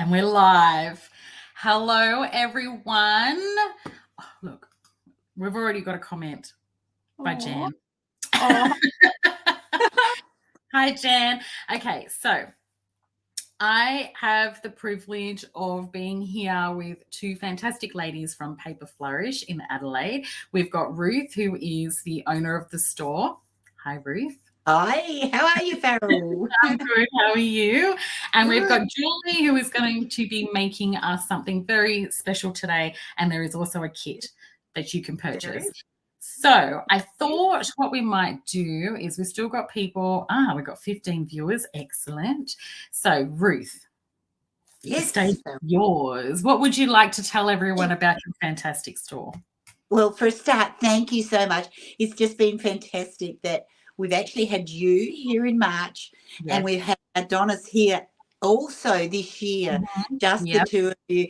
And we're live. Hello, everyone. Oh, look, we've already got a comment by Jan. Hi, Jan. Okay, so I have the privilege of being here with two fantastic ladies from Paper Flourish in Adelaide. We've got Ruth, who is the owner of the store. Hi, Ruth. Hi, how are you, Farrell? I'm good. How are you? And we've got Julie, who is going to be making us something very special today. And there is also a kit that you can purchase. So I thought what we might do is we've still got people. We've got 15 viewers. Excellent. So Ruth, Yes, the stage is yours. What would you like to tell everyone about your fantastic store? Well, for a start, thank you so much. It's just been fantastic that we've actually had you here in March, and we've had Adonis here also this year, just the two of you.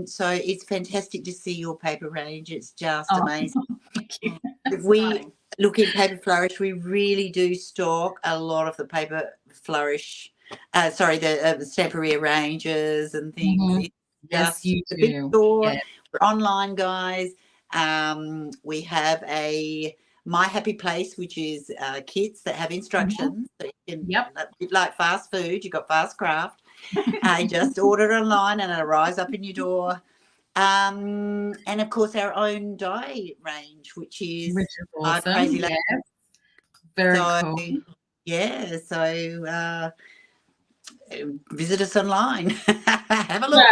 So it's fantastic to see your paper range. It's just amazing. Thank you. If we look at Paper Flourish, we really do stock a lot of the Paper Flourish, the Stamperia ranges and things. Yes, you do. Big store. We're online, guys. We have a My Happy Place, which is kits that have instructions. So you can, a bit like fast food, you've got fast craft. You just order it online and it arrives up in your door. And of course our own dye range, which is awesome. Crazy Lady. Very cool. Yeah, so visit us online. Have a look.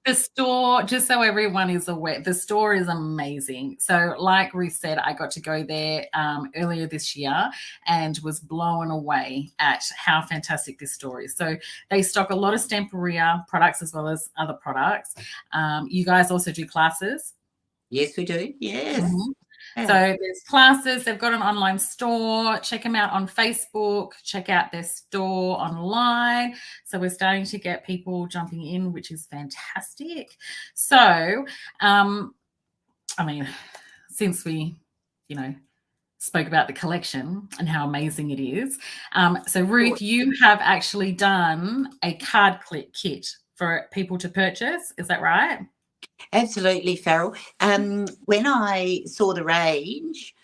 The store, just so everyone is aware, the store is amazing. So like Ruth said, I got to go there earlier this year and was blown away at how fantastic this store is. So they stock a lot of Stamperia products as well as other products. You guys also do classes? Yes, we do. Yes. So there's classes. They've got an online store. Check them out on Facebook. Check out their store online. So we're starting to get people jumping in, which is fantastic. So, I mean, since we, spoke about the collection and how amazing it is. So Ruth, you have actually done a card clip kit for people to purchase. Is that right? Absolutely, Farrell. When I saw the range,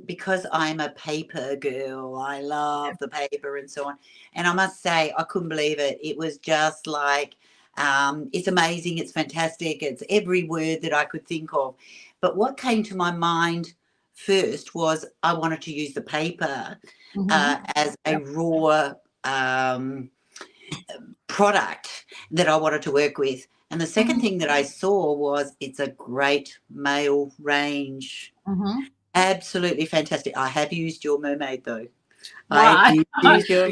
because I'm a paper girl, I love the paper and so on. And I must say, I couldn't believe it. It was just like, it's amazing. It's fantastic. It's every word that I could think of. But what came to my mind first was I wanted to use the paper as a raw product that I wanted to work with. And the second thing that I saw was it's a great male range. Absolutely fantastic. I have used your Mermaid, though. I'm glad to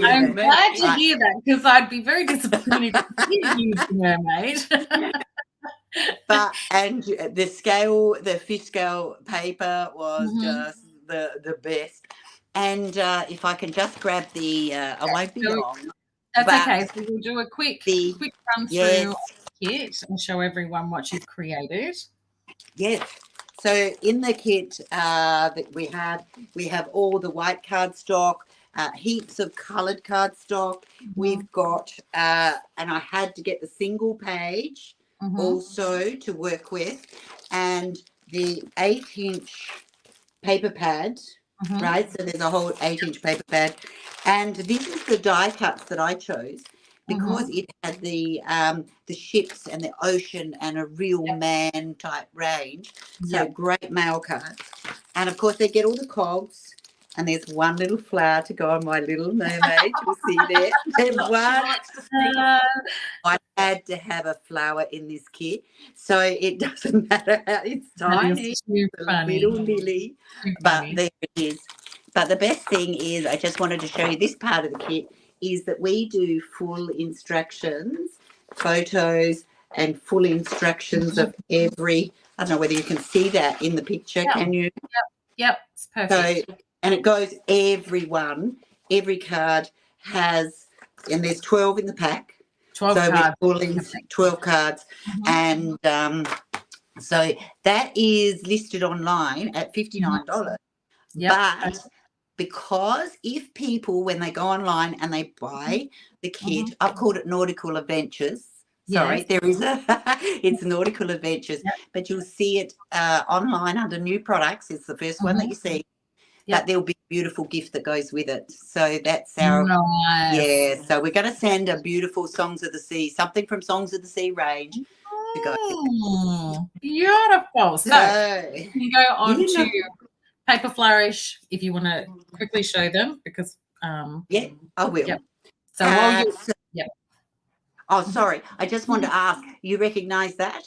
hear that, because I'd be very disappointed if you didn't use the Mermaid. And the fish scale paper was just the best. And if I can just grab I won't be long. That's okay. So we'll do a quick run through kit and show everyone what you've created. Yes. So in the kit that we have all the white cardstock, heaps of coloured cardstock. We've got, and I had to get the single page also to work with, and the 8-inch paper pad, right? So there's a whole 8-inch paper pad, and this is the die cuts that I chose, because it had the ships and the ocean and a real man type range. So great male cards. And of course they get all the cogs, and there's one little flower to go on my little mermaid. You'll see there. There's one. I had to have a flower in this kit, so it doesn't matter how it's tiny. It's a little lily, but there it is. But the best thing is, I just wanted to show you this part of the kit, is that we do full instructions, photos, and full instructions of every, I don't know whether you can see that in the picture, can you? Yep, it's perfect. So, and it goes every card has, and there's 12 in the pack. 12 cards. We're pulling 12 cards. And so that is listed online at $59. But because if people, when they go online and they buy the kit, I've called it Nautical Adventures. Sorry, Yes. there is it's Nautical Adventures, but you'll see it online under new products. It's the first one that you see. But there'll be a beautiful gift that goes with it. So that's our nice. So we're going to send a beautiful Songs of the Sea, something from Songs of the Sea range to go. Beautiful. So you can go on to Paper Flourish if you want to quickly show them, because yeah, I will. Yep. So while you oh, sorry. I just wanted to ask, you recognize that?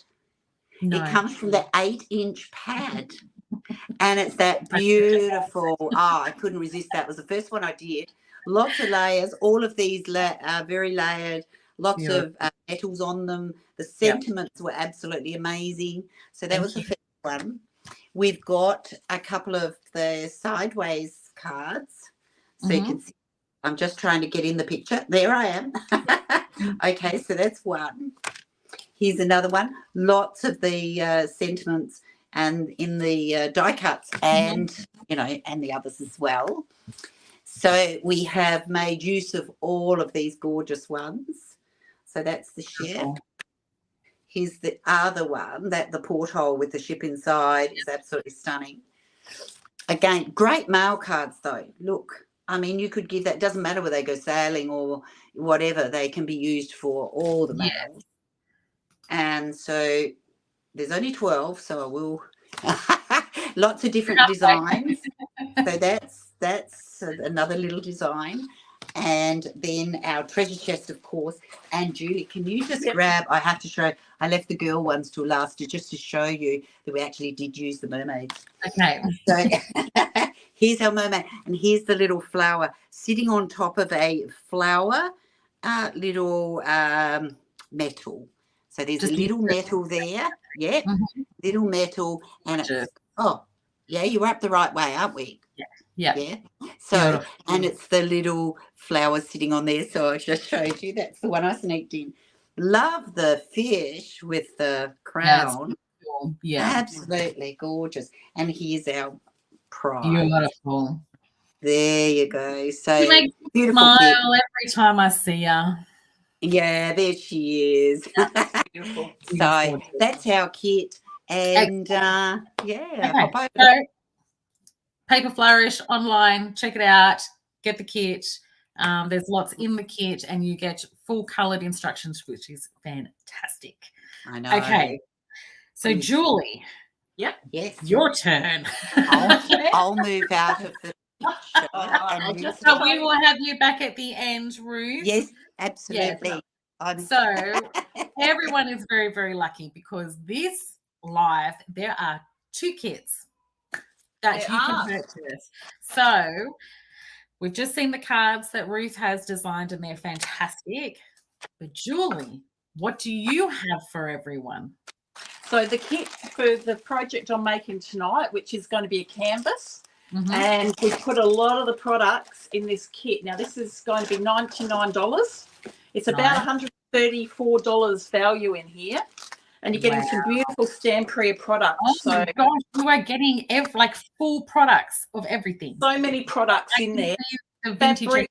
No. It comes from the 8-inch pad. And it's that beautiful, I couldn't resist. That was the first one I did. Lots of layers. All of these are very layered. Lots of metals on them. The sentiments were absolutely amazing. So that was the first one. We've got a couple of the sideways cards. So you can see. I'm just trying to get in the picture. There I am. Okay, so that's one. Here's another one. Lots of the sentiments and in the die cuts and, you know, and the others as well. So we have made use of all of these gorgeous ones. So that's the ship. Here's the other one, that the porthole with the ship inside is absolutely stunning. Again, great mail cards though. Look, I mean, you could give that, doesn't matter whether they go sailing or whatever, they can be used for all the mails. And so there's only 12, so I will lots of different designs. So that's another little design. And then our treasure chest, of course. And Julie, can you just grab, I have to show, I left the girl ones till last just to show you that we actually did use the mermaids. Okay. So here's our mermaid, and here's the little flower sitting on top of a flower little metal. So there's just a little metal there. Yeah, little metal. And it's, oh, yeah, you were up the right way, aren't we? Yeah. So, and it's the little flower sitting on there. So I just showed you. That's the one I sneaked in. Love the fish with the crown. Yeah. Absolutely gorgeous. And here's our prize. Beautiful. There you go. So you make me smile every time I see her. Yeah, there she is. Beautiful. So that's our kit. And so Paper Flourish online, check it out, get the kit. There's lots in the kit, and you get full coloured instructions, which is fantastic. I know. Okay, so Julie, yes, your turn. I'll move out of the picture. So we will have you back at the end, Ruth. Yes, absolutely. Yes. So everyone is very, very lucky, because this live, there are 2 kits that you can purchase. So we've just seen the cards that Ruth has designed, and they're fantastic. But Julie, what do you have for everyone? So the kit for the project I'm making tonight, which is going to be a canvas, and we've put a lot of the products in this kit. Now this is going to be $99. It's about $134 value in here. And you're getting some beautiful Stamperia products. Oh my gosh, you are getting like full products of everything. So many products in there. The vintage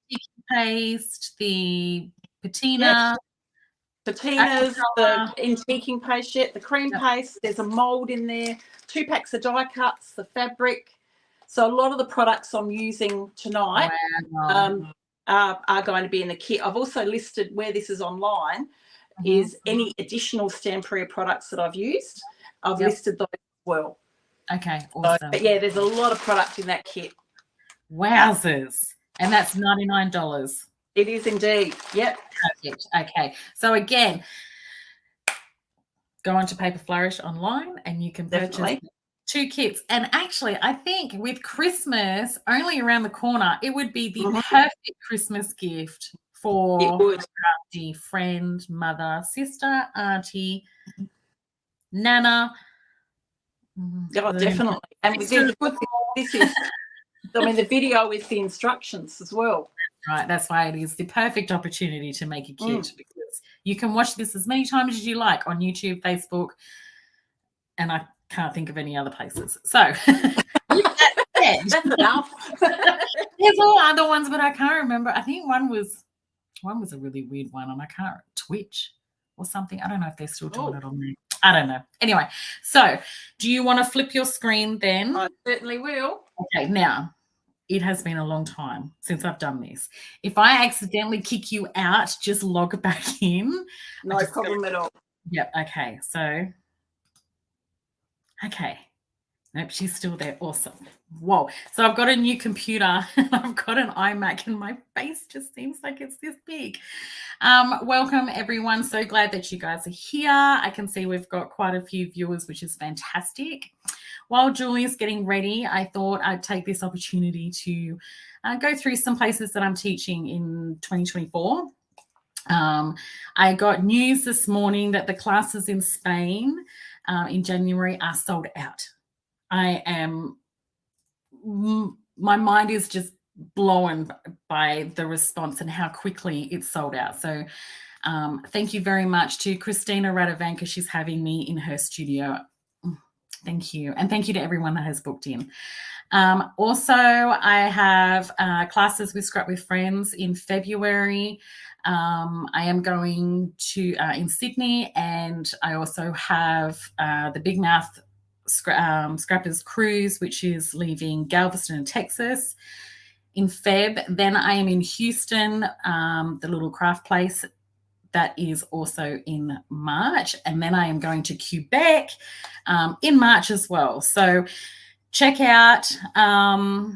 paste, the patina. Patinas, the antiquing paste, the cream paste. There's a mould in there. 2 packs of die cuts, the fabric. So a lot of the products I'm using tonight are going to be in the kit. I've also listed where this is online. Is any additional Stamperia products that I've used. I've listed those as well. Okay, awesome. So, but yeah, there's a lot of product in that kit. Wowzers. And that's $99. It is indeed. Yep. Perfect. Okay. So again, go on to Paper Flourish online and you can purchase 2 kits. And actually, I think with Christmas only around the corner, it would be the perfect Christmas gift for a friend, mother, sister, auntie, nana. Oh, definitely. And this is, I mean, the video is the instructions as well. Right, that's why it is the perfect opportunity to make a kit, because you can watch this as many times as you like on YouTube, Facebook, and I can't think of any other places. So with that said, That's enough. There's all other ones, but I can't remember. I think one was a really weird one, and I can't Twitch or something. I don't know if they're still doing it on there. I don't know. Anyway, so do you want to flip your screen then? I certainly will. Okay, now it has been a long time since I've done this. If I accidentally kick you out, just log back in. No problem at all. Yep. Okay. So, okay. Nope, she's still there. Awesome. Whoa. So I've got a new computer and I've got an iMac and my face just seems like it's this big. Welcome everyone. So glad that you guys are here. I can see we've got quite a few viewers, which is fantastic. While Julie's getting ready, I thought I'd take this opportunity to go through some places that I'm teaching in 2024. I got news this morning that the classes in Spain in January are sold out. My mind is just blown by the response and how quickly it's sold out. So thank you very much to Christina Radovanka. She's having me in her studio. Thank you. And thank you to everyone that has booked in. Also, I have classes with Scrap with Friends in February. I am going to in Sydney, and I also have the Big Mouth Scrappers Cruise, which is leaving Galveston, Texas in Feb. Then I am in Houston, the little craft place. That is also in March. And then I am going to Quebec in March as well. So check out my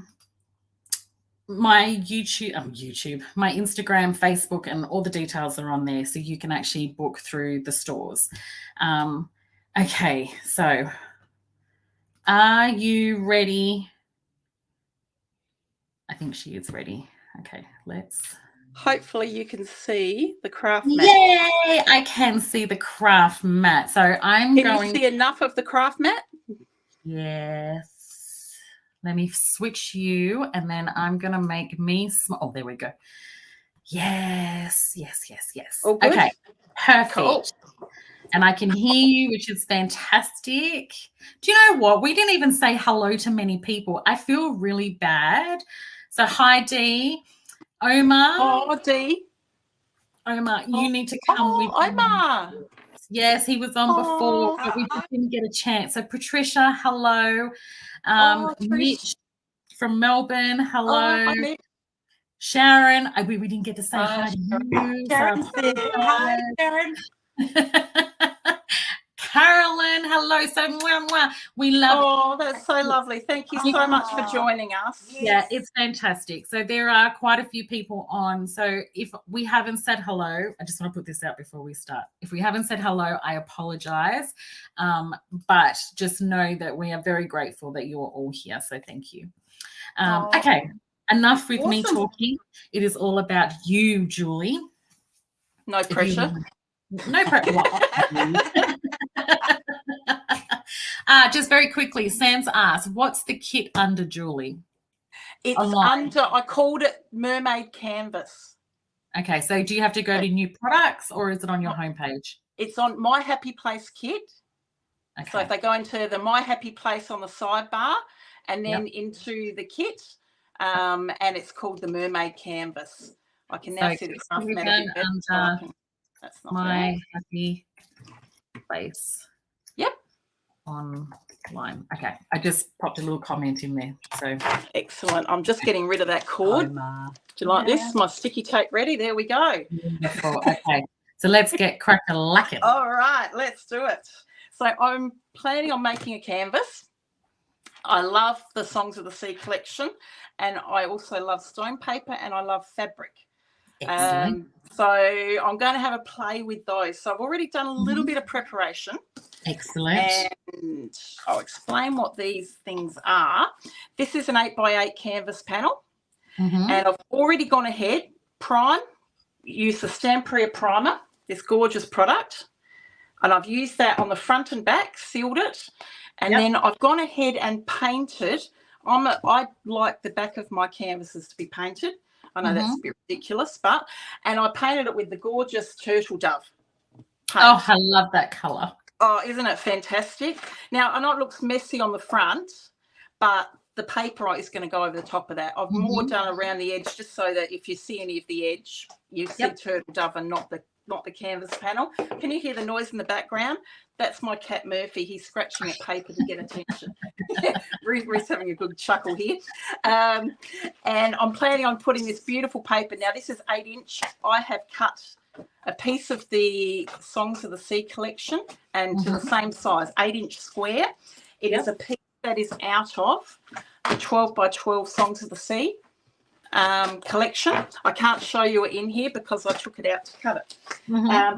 YouTube, my Instagram, Facebook, and all the details are on there. So you can actually book through the stores. Okay, so are you ready? I think she is ready. Okay, let's... Hopefully you can see the craft mat. Yay! I can see the craft mat. So I'm going... Can you see enough of the craft mat? Yes. Let me switch you, and then I'm going to make me small. Oh, there we go. Yes, yes, yes, yes. All good? Okay, perfect. Cool. And I can hear you, which is fantastic. Do you know what? We didn't even say hello to many people. I feel really bad. So hi, Dee. Omar. Oh, Dee. Omar, you need to come with me. Omar. Yes, he was on before, but we just didn't get a chance. So Patricia, hello. Mitch from Melbourne, hello. Hi, Mitch. Sharon, we didn't get to say hi to you. Sharon said hi, Sharon. Carolyn, hello. So we love it. Oh, that's so lovely. Thank you so much for joining us. Yeah, it's fantastic. So there are quite a few people on. So if we haven't said hello, I just want to put this out before we start. If we haven't said hello, I apologize. But just know that we are very grateful that you are all here. So thank you. Okay, enough with me talking. It is all about you, Julie. No pressure. No pressure. Just very quickly, Sam's asked, what's the kit under, Julie? It's online? Under, I called it Mermaid Canvas. Okay, so do you have to go to new products, or is it on your homepage? It's on My Happy Place kit. Okay. So if they go into the My Happy Place on the sidebar and then into the kit, and it's called the Mermaid Canvas. I can now see the craft mat a bit better. That's not My Happy Place. Yep. Online. Okay. I just popped a little comment in there. So excellent. I'm just getting rid of that cord. Do you like this? My sticky tape ready. There we go. Wonderful. Okay. So let's get crack-a-lacking. All right, let's do it. So I'm planning on making a canvas. I love the Songs of the Sea collection, and I also love stone paper, and I love fabric. Excellent. So I'm going to have a play with those. So I've already done a little bit of preparation. Excellent. And I'll explain what these things are. This is an 8x8 canvas panel. And I've already gone ahead, used the Stamperia primer, this gorgeous product. And I've used that on the front and back, sealed it. And then I've gone ahead and painted. I like the back of my canvases to be painted. I know that's a bit ridiculous, and I painted it with the gorgeous turtle dove paint. Oh, I love that colour. Oh, isn't it fantastic? Now, I know it looks messy on the front, but the paper is going to go over the top of that. I've more done around the edge just so that if you see any of the edge, you see turtle dove and not the canvas panel. Can you hear the noise in the background? That's my cat Murphy. He's scratching at paper to get attention. Ruth's having a good chuckle here. And I'm planning on putting this beautiful paper. Now, this is 8-inch. I have cut a piece of the Songs of the Sea collection and to the same size, 8-inch square. It is a piece that is out of the 12 by 12 Songs of the Sea collection. I can't show you it in here because I took it out to cut it.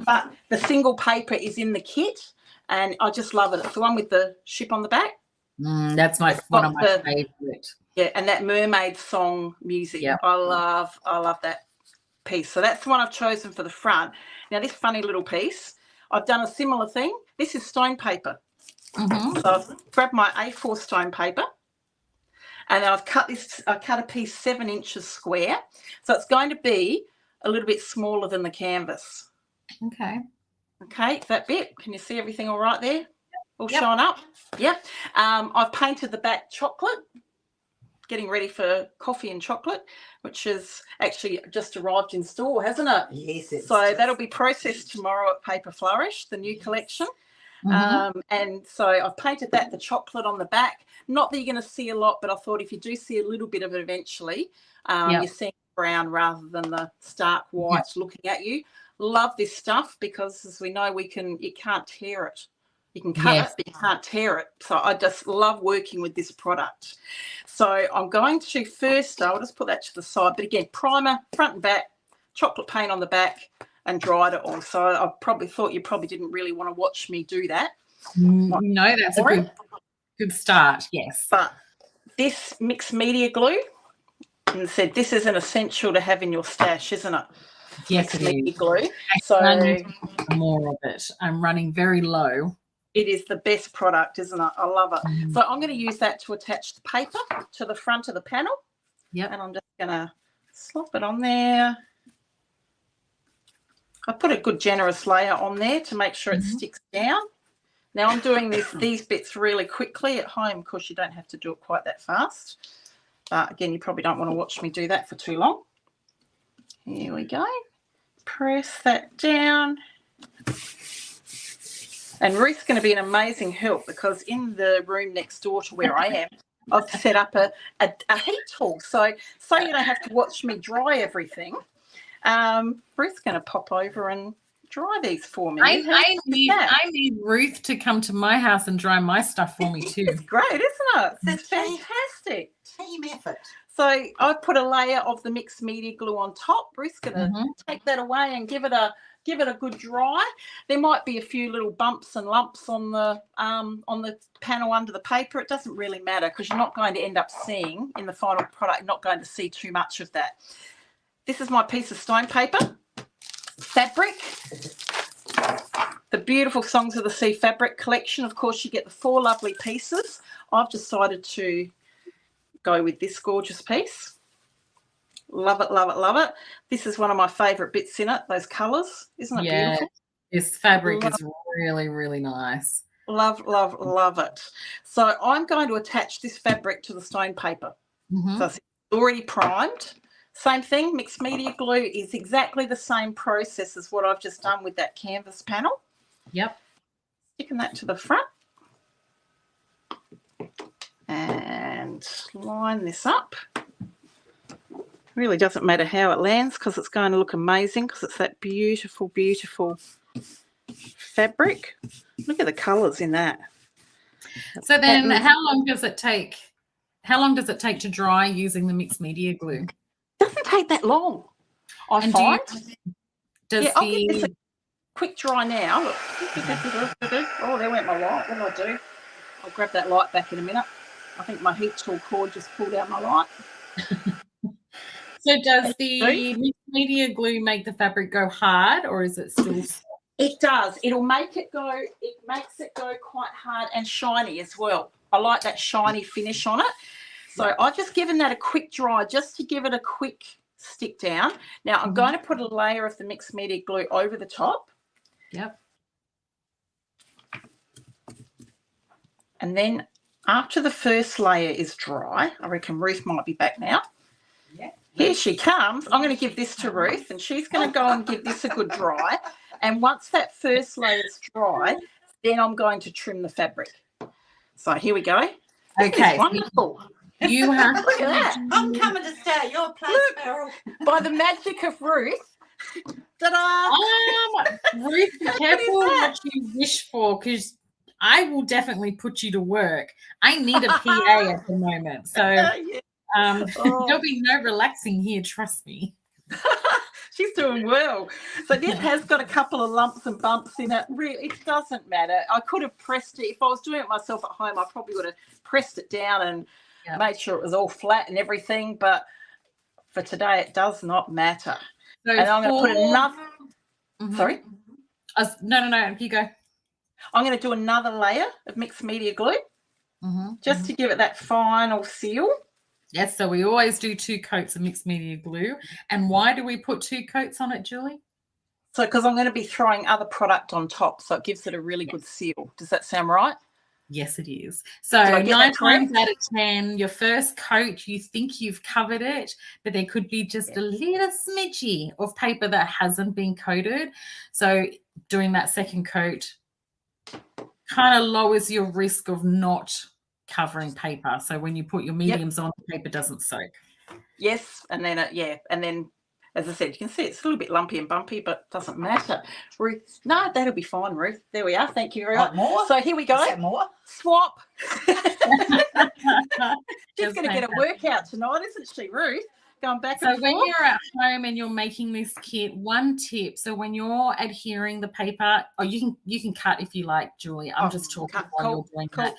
But the single paper is in the kit and I just love it. It's the one with the ship on the back. That's one of my favorite. Yeah, and that Mermaid song music. I love that piece. So that's the one I've chosen for the front. Now this funny little piece, I've done a similar thing. This is stone paper. So I've grabbed my A4 stone paper and I've cut a piece 7 inches square. So it's going to be a little bit smaller than the canvas. Okay, that bit. Can you see everything all right there? All shine up? Yep. I've painted the back chocolate, getting ready for coffee and chocolate, which is actually just arrived in store, hasn't it? Yes. So that'll be processed tomorrow at Paper Flourish, the new collection. And so I've painted that, the chocolate on the back. Not that you're going to see a lot, but I thought if you do see a little bit of it eventually, you're seeing brown rather than the stark white looking at you. Love this stuff because, as we know, you can't tear it. You can cut it, but you can't tear it. So I just love working with this product. So I'm going to first, I'll just put that to the side. But again, primer, front and back, chocolate paint on the back, and dried it all. So I probably thought you probably didn't really want to watch me do that. No, that's a good start, yes. But this mixed media glue, and said this is an essential to have in your stash, isn't it? Yes, it is. Glue. So more of it. I'm running very low. It is the best product, isn't it? I love it. So I'm going to use that to attach the paper to the front of the panel. And I'm just going to slop it on there. I put a good generous layer on there to make sure it sticks down. Now I'm doing these bits really quickly at home because you don't have to do it quite that fast. But again, you probably don't want to watch me do that for too long. Here we go. Press that down. And Ruth's going to be an amazing help because in the room next door to where I am, I've set up a heat tool. So you don't have to watch me dry everything. Ruth's going to pop over and dry these for me. I need Ruth to come to my house and dry my stuff for me too. It's great, isn't it? It's fantastic. Team effort. So I've put a layer of the mixed media glue on top. Ruth's going to take that away and give it a good dry. There might be a few little bumps and lumps on the panel under the paper. It doesn't really matter because you're not going to end up seeing in the final product, you're not going to see too much of that. This is my piece of stone paper, fabric, the beautiful Songs of the Sea fabric collection. Of course, you get the 4 lovely pieces. I've decided to go with this gorgeous piece. Love it, love it, love it. This is one of my favourite bits in it, those colours. Isn't it beautiful? This fabric is really, really nice. Love, love, love it. So I'm going to attach this fabric to the stone paper. So it's already primed. Same thing, mixed media glue is exactly the same process as what I've just done with that canvas panel. Sticking that to the front. And line this up. Really doesn't matter how it lands because it's going to look amazing because it's that beautiful, beautiful fabric. Look at the colours in that. So then how long does it take to dry using the mixed media glue? Doesn't take that long. I find. I'll give this a quick dry now. Look. Oh, there went my light. What do I do? I'll grab that light back in a minute. I think my heat tool cord just pulled out my light. So does the mixed media glue make the fabric go hard or is it still soft? It does. It makes it go quite hard and shiny as well. I like that shiny finish on it. So I've just given that a quick dry just to give it a quick stick down. Now I'm going to put a layer of the mixed media glue over the top. And then after the first layer is dry, I reckon Ruth might be back now. Yeah. Here she comes. I'm going to give this to Ruth, and she's going to go and give this a good dry. And once that first layer is dry, then I'm going to trim the fabric. So here we go. Okay. Wonderful. You have Look at that. I'm coming to stay at your place, Meryl. By the magic of Ruth. Ta-da! Ruth, be careful what you wish for, because I will definitely put you to work. I need a PA at the moment. So there'll be no relaxing here, trust me. She's doing well. So this has got a couple of lumps and bumps in it. Really, it doesn't matter. I could have pressed it. If I was doing it myself at home, I probably would have pressed it down and made sure it was all flat and everything. But for today, it does not matter. So and I'm going to put another... Sorry? No, you go. I'm going to do another layer of mixed media glue just to give it that final seal. Yes, so we always do 2 coats of mixed media glue. And why do we put 2 coats on it, Julie? So because I'm going to be throwing other product on top, so it gives it a really good seal. Does that sound right? Yes, it is. So 9 times out of 10, your first coat, you think you've covered it, but there could be just a little smidgy of paper that hasn't been coated. So doing that second coat kind of lowers your risk of not covering paper. So when you put your mediums on, the paper doesn't soak. Yes, and then and then as I said, you can see it's a little bit lumpy and bumpy, but doesn't matter. Ruth, no, that'll be fine, Ruth. There we are. Thank you very much. More? So here we go. Is that more? Swap. She's going to get a workout tonight, isn't she, Ruth? Going back and forth. So when you're at home and you're making this kit, one tip. So when you're adhering the paper, or you can cut if you like, Julie. I'm just talking while you're doing that.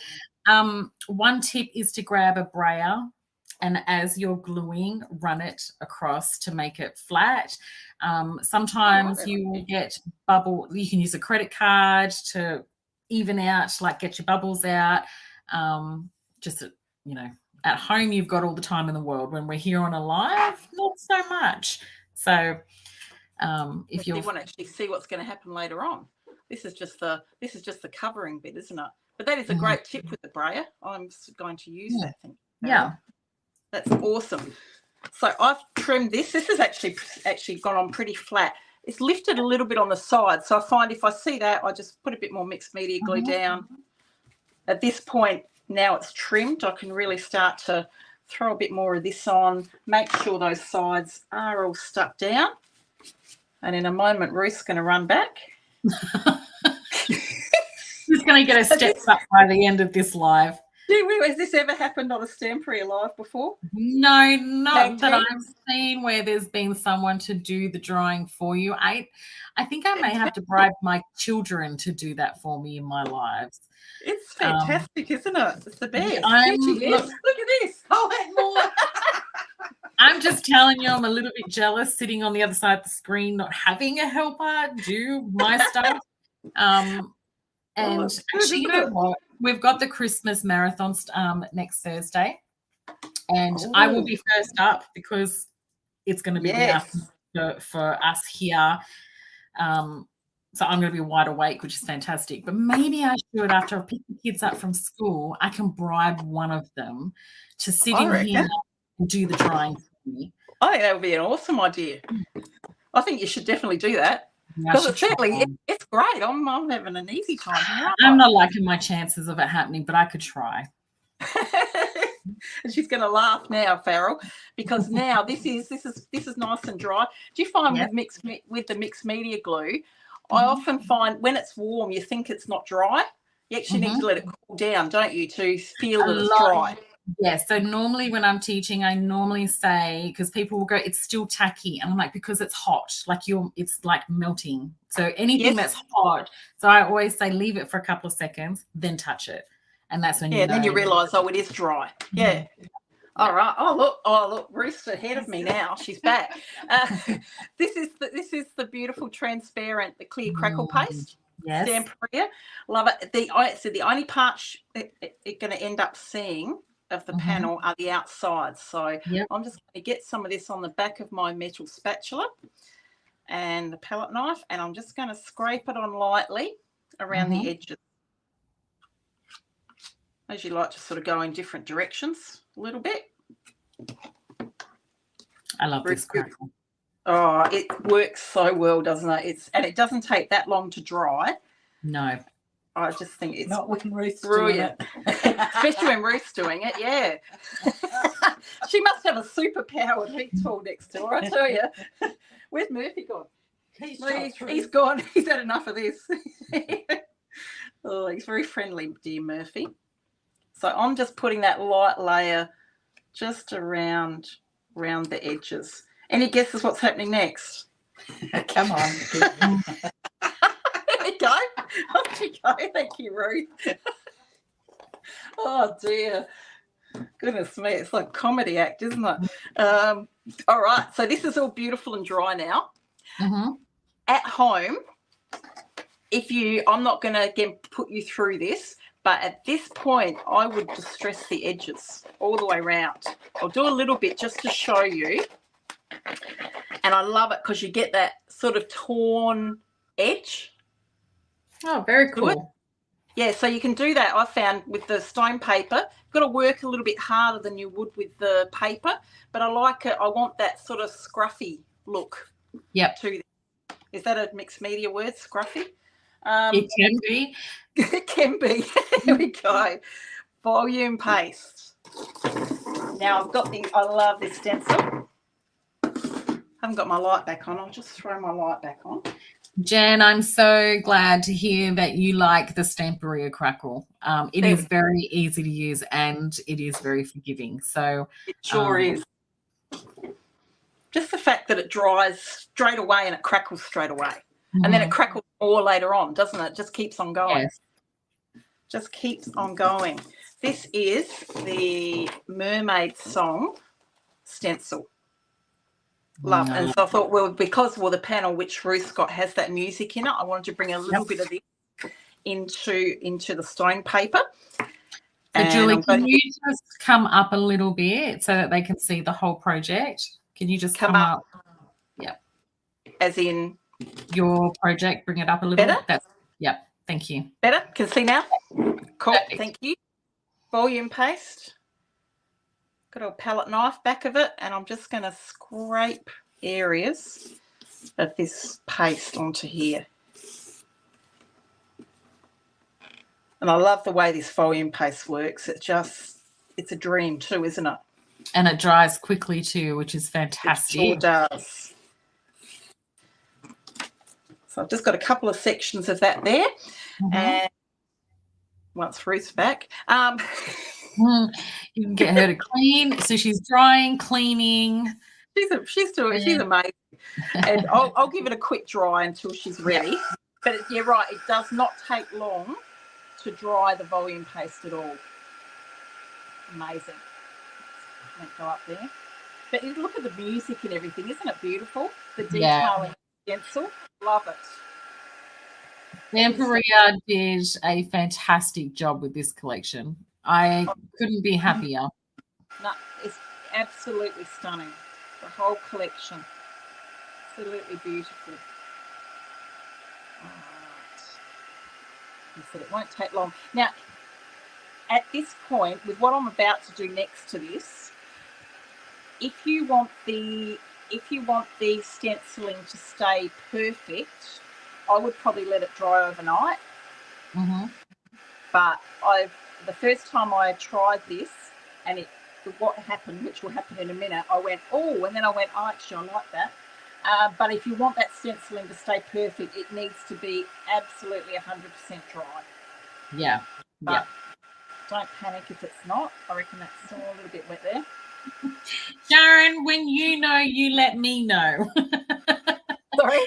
One tip is to grab a brayer, and as you're gluing, run it across to make it flat. Sometimes you will get bubble. You can use a credit card to even out, like get your bubbles out. At home, you've got all the time in the world. When we're here on a live, not so much. So if you Yeah. That's awesome. So I've trimmed this. This has actually gone on pretty flat. It's lifted a little bit on the side. So I find if I see that, I just put a bit more mixed media glue down. At this point, now it's trimmed, I can really start to throw a bit more of this on, make sure those sides are all stuck down. And in a moment, Ruth's going to run back. She's going to get her steps up by the end of this live. Has this ever happened on a Stamperia live before? No, not that I've seen where there's been someone to do the drawing for you. I think I may have to bribe my children to do that for me in my lives. It's fantastic, isn't it? It's the best. Look at this. Oh, and more. I'm just telling you, I'm a little bit jealous sitting on the other side of the screen, not having a helper do my stuff. And actually, you know what? We've got the Christmas marathon next Thursday, and I will be first up because it's going to be the afternoon for us here. So I'm going to be wide awake, which is fantastic. But maybe I should, after I pick the kids up from school, I can bribe one of them to sit in here and do the drawing for me. I think that would be an awesome idea. I think you should definitely do that. Because it's great. I'm having an easy time here. I'm not liking my chances of it happening, but I could try. And she's going to laugh now, Farrell, because now this is nice and dry. Do you find with the mixed media glue, I often find when it's warm, you think it's not dry. You actually need to let it cool down, don't you, to feel that it's dry. Yes. So normally when I'm teaching, I normally say, because people will go, it's still tacky. And I'm like, because it's hot, it's like melting. So anything that's hot. So I always say, leave it for a couple of seconds, then touch it. And that's when you know. Then you realise, it is dry. Yeah. All right. Oh look, Ruth's ahead of me now. She's back. This is the beautiful transparent, the clear crackle paste. Yes. Stamperia. Love it. The only part it's going to end up seeing of the panel are the outsides. So I'm just going to get some of this on the back of my metal spatula and the palette knife, and I'm just going to scrape it on lightly around the edges. as you like to sort of go in different directions a little bit. I love this Crackle. Oh, it works so well, doesn't it? And it doesn't take that long to dry. No. I just think it's not when Ruth's brilliant. doing it. Especially when Ruth's doing it, yeah. She must have a super-powered heat tool next to her, I tell you. Where's Murphy gone? He's gone. He's had enough of this. Oh, he's very friendly, dear Murphy. So I'm just putting that light layer just around the edges. Any guesses what's happening next? Come on. There you go. Off you go. Thank you, Ruth. Oh, dear. Goodness me. It's like a comedy act, isn't it? All right. So this is all beautiful and dry now. Mm-hmm. At home, I'm not going to, again, put you through this, but at this point, I would distress the edges all the way around. I'll do a little bit just to show you. And I love it because you get that sort of torn edge. Oh, very cool. Yeah, so you can do that, I found, with the stone paper. You've got to work a little bit harder than you would with the paper, but I like it. I want that sort of scruffy look. Yep. Is that a mixed media word, scruffy? It can be. It can be. Here we go. Volume paste. Now I've got I love this stencil. Haven't got my light back on. I'll just throw my light back on. Jen, I'm so glad to hear that you like the Stamperia Crackle. It is very easy to use and it is very forgiving. So it sure is. Just the fact that it dries straight away and it crackles straight away. Mm-hmm. And then it crackles more later on, doesn't it? Just keeps on going. Yes. Just keeps on going. This is the Mermaid song stencil. Love. And so I thought, well, because the panel which Ruth's got has that music in it, I wanted to bring a little bit of this into the stone paper. So Julie, can you just come up a little bit so that they can see the whole project? Can you just come up? Yeah. As in your project, bring it up a little. Better? Yep. Thank you. Better? Can see now? Cool. Perfect. Thank you. Volume paste. Got a palette knife back of it, and I'm just going to scrape areas of this paste onto here. And I love the way this volume paste works. It's a dream too, isn't it? And it dries quickly too, which is fantastic. It sure does. So I've just got a couple of sections of that there. Mm-hmm. And once Ruth's back. You can get her to clean. So she's drying, cleaning. She's amazing. And I'll give it a quick dry until she's ready. Yeah. But you're right, it does not take long to dry the volume paste at all. Amazing. Let go up there. But look at the music and everything. Isn't it beautiful? The detailing stencil. Love it. Stamperia did a fantastic job with this collection. I couldn't be happier. No, it's absolutely stunning. The whole collection. Absolutely beautiful. All right. You said it won't take long. Now, at this point, with what I'm about to do next to this, if you want the stenciling to stay perfect, I would probably let it dry overnight. Mm-hmm. But the first time I tried this, and what happened, which will happen in a minute, I went, oh, and then I went, oh, actually, I like that. But if you want that stenciling to stay perfect, it needs to be absolutely 100% dry. Yeah. But don't panic if it's not. I reckon that's still a little bit wet there. Sharon, when you know, you let me know. Sorry?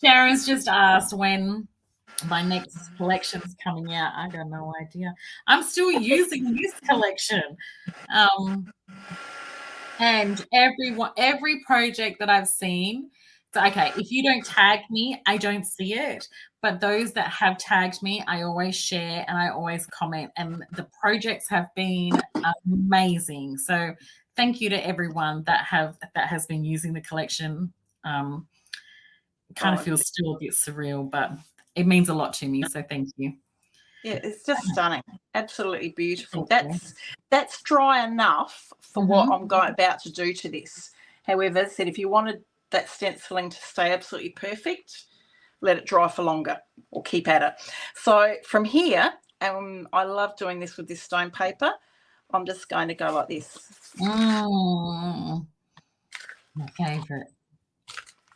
Sharon's just asked when my next collection's coming out. I got no idea. I'm still using this collection. And every project that I've seen, so okay, if you don't tag me, I don't see it. But those that have tagged me, I always share and I always comment. And the projects have been amazing. So thank you to everyone that has been using the collection. It kind of feels still a bit surreal, but it means a lot to me. So thank you. Yeah, it's just stunning. Absolutely beautiful. That's dry enough for what I'm about to do to this. However, as I said, if you wanted that stenciling to stay absolutely perfect, let it dry for longer or keep at it. So from here, I love doing this with this stone paper. I'm just going to go like this. My favourite.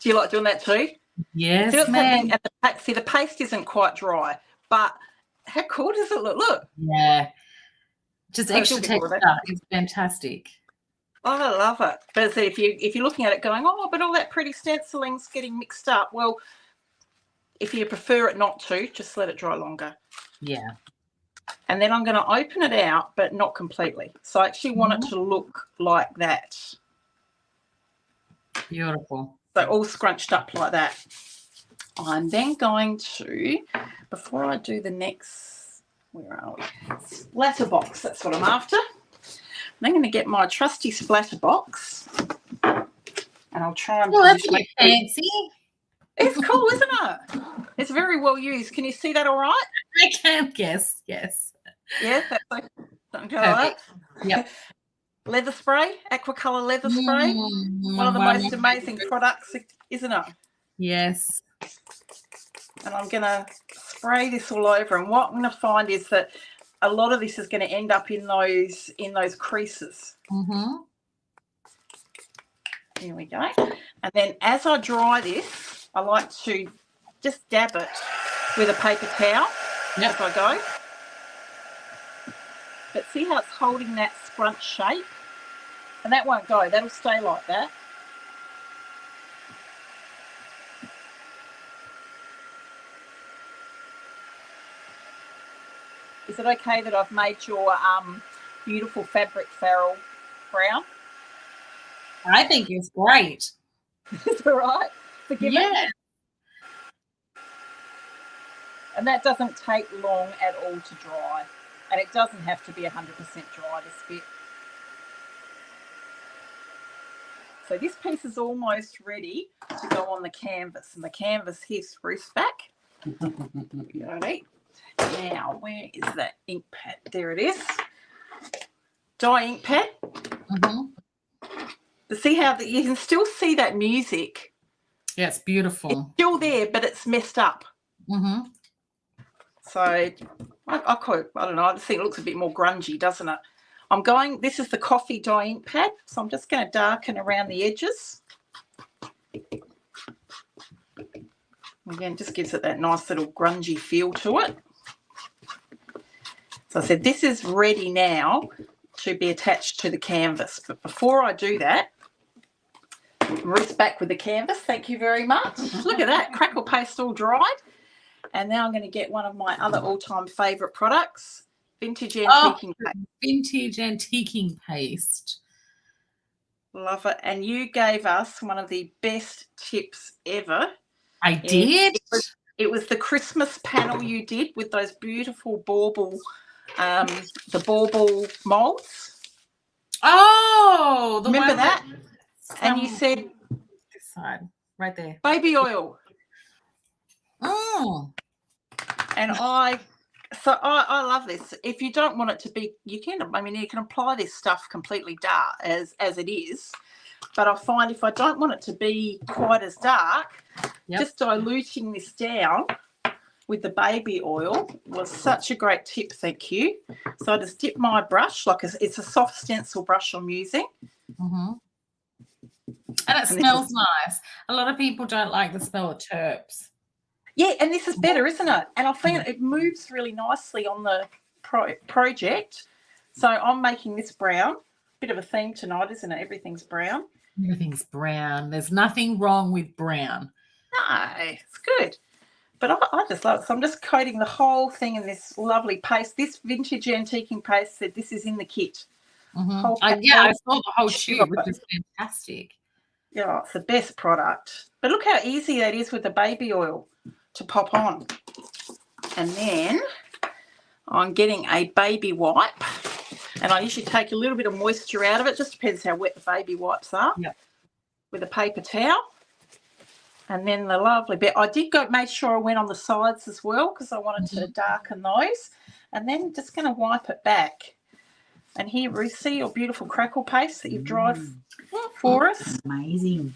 Do you like doing that too? Yes, ma'am. See, the paste isn't quite dry, but how cool does it look? Look. Yeah. Just extra texture. It's fantastic. Oh, I love it. But if you're looking at it going, oh, but all that pretty stenciling's getting mixed up. Well, if you prefer it not to, just let it dry longer. Yeah. And then I'm going to open it out, but not completely. So I actually want it to look like that. Beautiful. So all scrunched up like that. I'm then going to, before I do the next, where are we? Splatter box, that's what I'm after. I'm going to get my trusty splatter box, and I'll try and. Oh, that's a bit fancy. It's cool, isn't it? It's very well used. Can you see that all right? I can guess. Yes. Yeah, that's like something like that. Yep. Leather spray, Aquacolor leather spray. One of the most amazing products, isn't it? Yes. And I'm going to spray this all over. And what I'm going to find is that a lot of this is going to end up in those creases. Here we go. And then as I dry this, I like to just dab it with a paper towel as I go. But see how it's holding that scrunch shape? And that won't go. That'll stay like that. Is it okay that I've made your beautiful fabric ferrule brown? I think it's great. It's all right. Forgive me. And that doesn't take long at all to dry. And it doesn't have to be 100% dry, this bit. So this piece is almost ready to go on the canvas. And the canvas here spruce back. Righty. Now, where is that ink pad? There it is. Dye ink pad. See how you can still see that music. Yeah, it's beautiful. It's still there, but it's messed up. So I don't know. I just think it looks a bit more grungy, doesn't it? This is the coffee dye ink pad, so I'm just going to darken around the edges. Again, just gives it that nice little grungy feel to it. So I said this is ready now to be attached to the canvas. But before I do that, Ruth's back with the canvas. Thank you very much. Look at that. Crackle paste all dried. And now I'm going to get one of my other all-time favourite products, Vintage Antiquing Paste. Vintage Antiquing Paste. Love it. And you gave us one of the best tips ever. I did. It was the Christmas panel you did with those beautiful bauble, the bauble moulds. Oh, remember that? And you said this side, right there. Baby oil. Oh. And I love this. If you don't want it to be, you can apply this stuff completely dark as it is. But I find if I don't want it to be quite as dark, just diluting this down with the baby oil was such a great tip. Thank you. So I just dip my brush, it's a soft stencil brush I'm using. And it smells nice. A lot of people don't like the smell of terps. Yeah, and this is better, isn't it? And I find it moves really nicely on the project. So I'm making this brown. Bit of a theme tonight, isn't it? Everything's brown. Everything's brown. There's nothing wrong with brown. No, it's good. But I just love it. So I'm just coating the whole thing in this lovely paste. This Vintage Antiquing Paste said this is in the kit. I saw the whole tube, which is fantastic. Yeah, it's the best product. But look how easy that is with the baby oil to pop on. And then I'm getting a baby wipe. And I usually take a little bit of moisture out of it. Just depends how wet the baby wipes are. With a paper towel. And then the lovely bit, I did make sure I went on the sides as well because I wanted to darken those. And then just going to wipe it back. And here we see your beautiful crackle paste that you've dried for us. Amazing.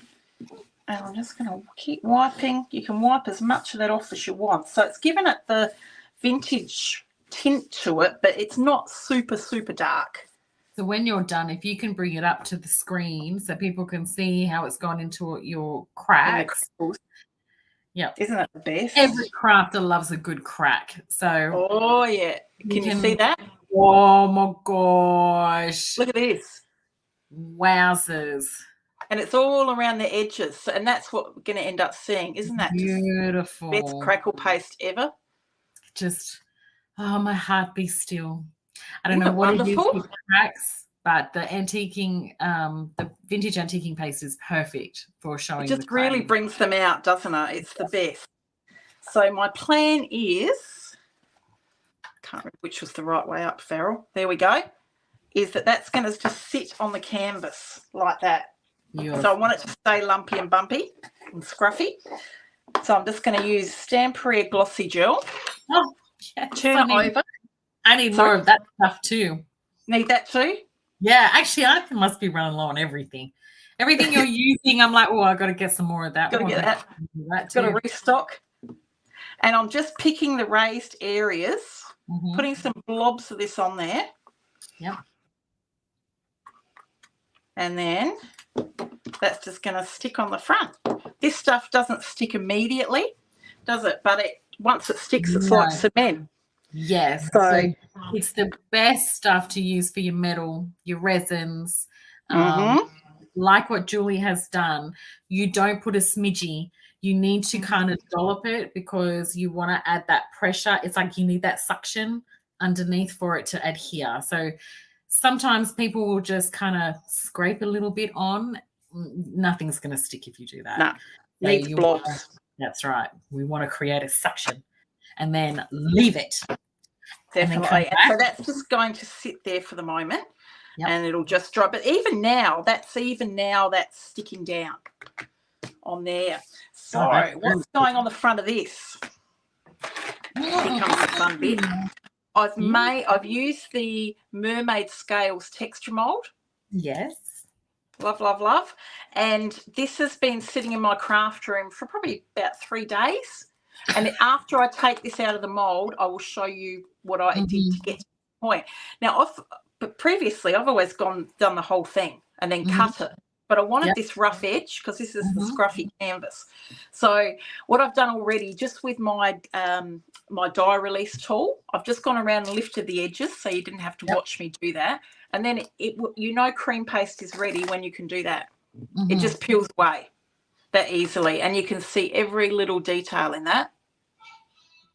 And I'm just going to keep wiping. You can wipe as much of that off as you want. So it's given it the vintage tint to it, but it's not super, super dark. So when you're done, if you can bring it up to the screen so people can see how it's gone into your cracks. Yeah. Isn't it the best? Every crafter loves a good crack. So oh yeah. Can you see that? Oh my gosh. Look at this. Wowzers. And it's all around the edges. And that's what we're going to end up seeing. Isn't that beautiful? Just best crackle paste ever. Just, oh, my heart be still. I don't know what it is with cracks, but the antiquing, the vintage antiquing paste is perfect for showing. It just really brings them out, doesn't it? It's the best. So my plan is, can't remember which was the right way up, Farrell. There we go. Is that's going to just sit on the canvas like that. Beautiful. So I want it to stay lumpy and bumpy and scruffy. So I'm just going to use Stamperia Glossy Gel. Oh, yes. Turn it over. I need more of that stuff too. Need that too? Yeah, actually, I must be running low on everything. Everything you're using, I'm like, oh, I got to get some more of that. Got to get that. Got to restock. And I'm just picking the raised areas, putting some blobs of this on there. Yep. And then that's just going to stick on the front. This stuff doesn't stick immediately, does it? But once it sticks, it's like cement. Yes. So it's the best stuff to use for your metal, your resins. Like what Julie has done, you don't put a smidgy. You need to kind of dollop it because you want to add that pressure. It's like you need that suction underneath for it to adhere. So sometimes people will just kind of scrape a little bit on. Nothing's going to stick if you do that. No, needs blobs. That's right. We want to create a suction and then leave it. Definitely. And so that's just going to sit there for the moment and it'll just dry. But even now that's sticking down on there. So what's going on the front of this? Here comes the fun bit. I've used the Mermaid Scales texture mold. Yes. Love, love, love. And this has been sitting in my craft room for probably about 3 days. And after I take this out of the mold, I will show you what I did to get to the point. Now, but previously, I've always done the whole thing and then cut it. But I wanted this rough edge because this is the scruffy canvas. So what I've done already, just with my my die release tool, I've just gone around and lifted the edges so you didn't have to watch me do that. And then cream paste is ready when you can do that. It just peels away that easily, and you can see every little detail in that.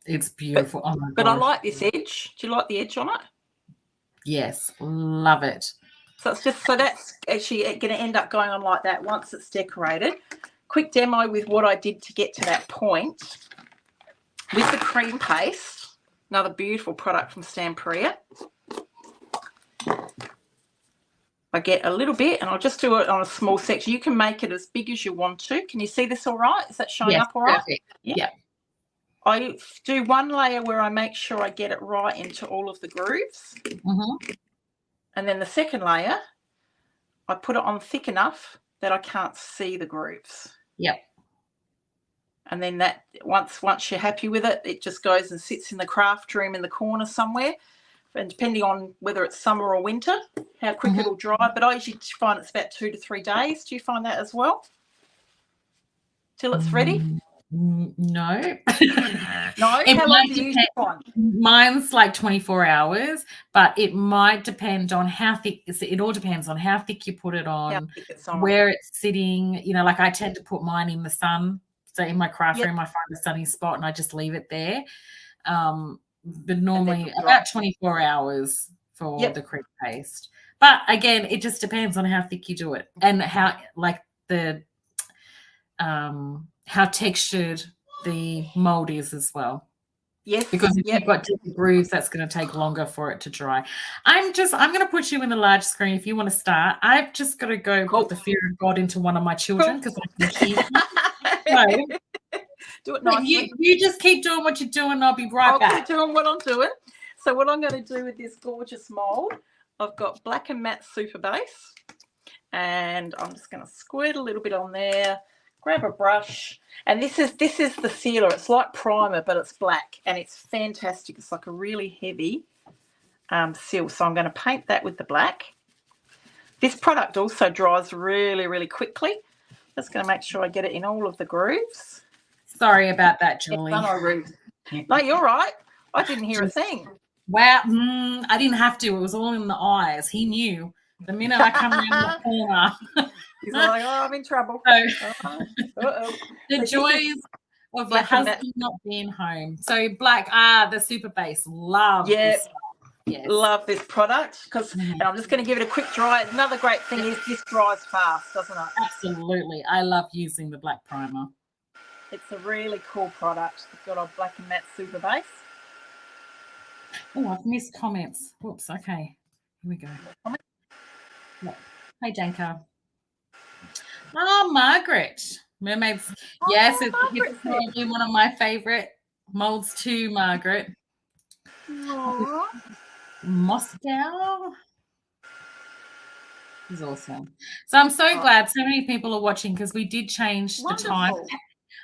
It's beautiful. But I like this edge. Do you like the edge on it? Yes, love it. So that's actually going to end up going on like that once it's decorated. Quick demo with what I did to get to that point. With the cream paste, another beautiful product from Stamperia. I get a little bit and I'll just do it on a small section. You can make it as big as you want to. Can you see this all right? Is that showing up all right? Perfect. Yeah. I do one layer where I make sure I get it right into all of the grooves. And then the second layer, I put it on thick enough that I can't see the grooves. Yep. And then that once you're happy with it, it just goes and sits in the craft room in the corner somewhere. And depending on whether it's summer or winter, how quick it'll dry. But I usually find it's about 2 to 3 days. Do you find that as well? Till it's ready? No. No? How long do you find? Mine's like 24 hours, but it might depend on how thick. It all depends on how thick you put it on, where it's sitting. Like I tend to put mine in the sun. So in my craft room, I find a sunny spot and I just leave it there. But normally about 24 hours for the cream paste. But again, it just depends on how thick you do it and how how textured the mold is as well. Yes. Because if you've got different grooves, that's going to take longer for it to dry. I'm going to put you in the large screen if you want to start. I've just got to go put the fear of God into one of my children because I can hear No. Do it nicely. You just keep doing what you're doing. I'll be right back. I'll keep doing what I'm doing. So what I'm going to do with this gorgeous mould, I've got black and matte Superbase, and I'm just going to squirt a little bit on there. Grab a brush, and this is the sealer. It's like primer, but it's black, and it's fantastic. It's like a really heavy seal. So I'm going to paint that with the black. This product also dries really, really quickly. Just going to make sure I get it in all of the grooves. Sorry about that, Julie. No, you're right. I didn't hear a thing. Wow, I didn't have to. It was all in the eyes. He knew the minute I come around the corner. He's like, oh, I'm in trouble. So, the joys of your husband not being home. So black, the Superbase. Love this stuff. Yes. Love this product because I'm just going to give it a quick dry. Another great thing is this dries fast, doesn't it? Absolutely. I love using the black primer. It's a really cool product. We've got our black and matte Superbase. Oh, I've missed comments. Whoops. Okay. Here we go. Hey, Danka. Oh, Margaret. Mermaids. Yes, it's probably one of my favorite molds too, Margaret. Aww. Moscow is awesome. So I'm so glad so many people are watching because we did change the time.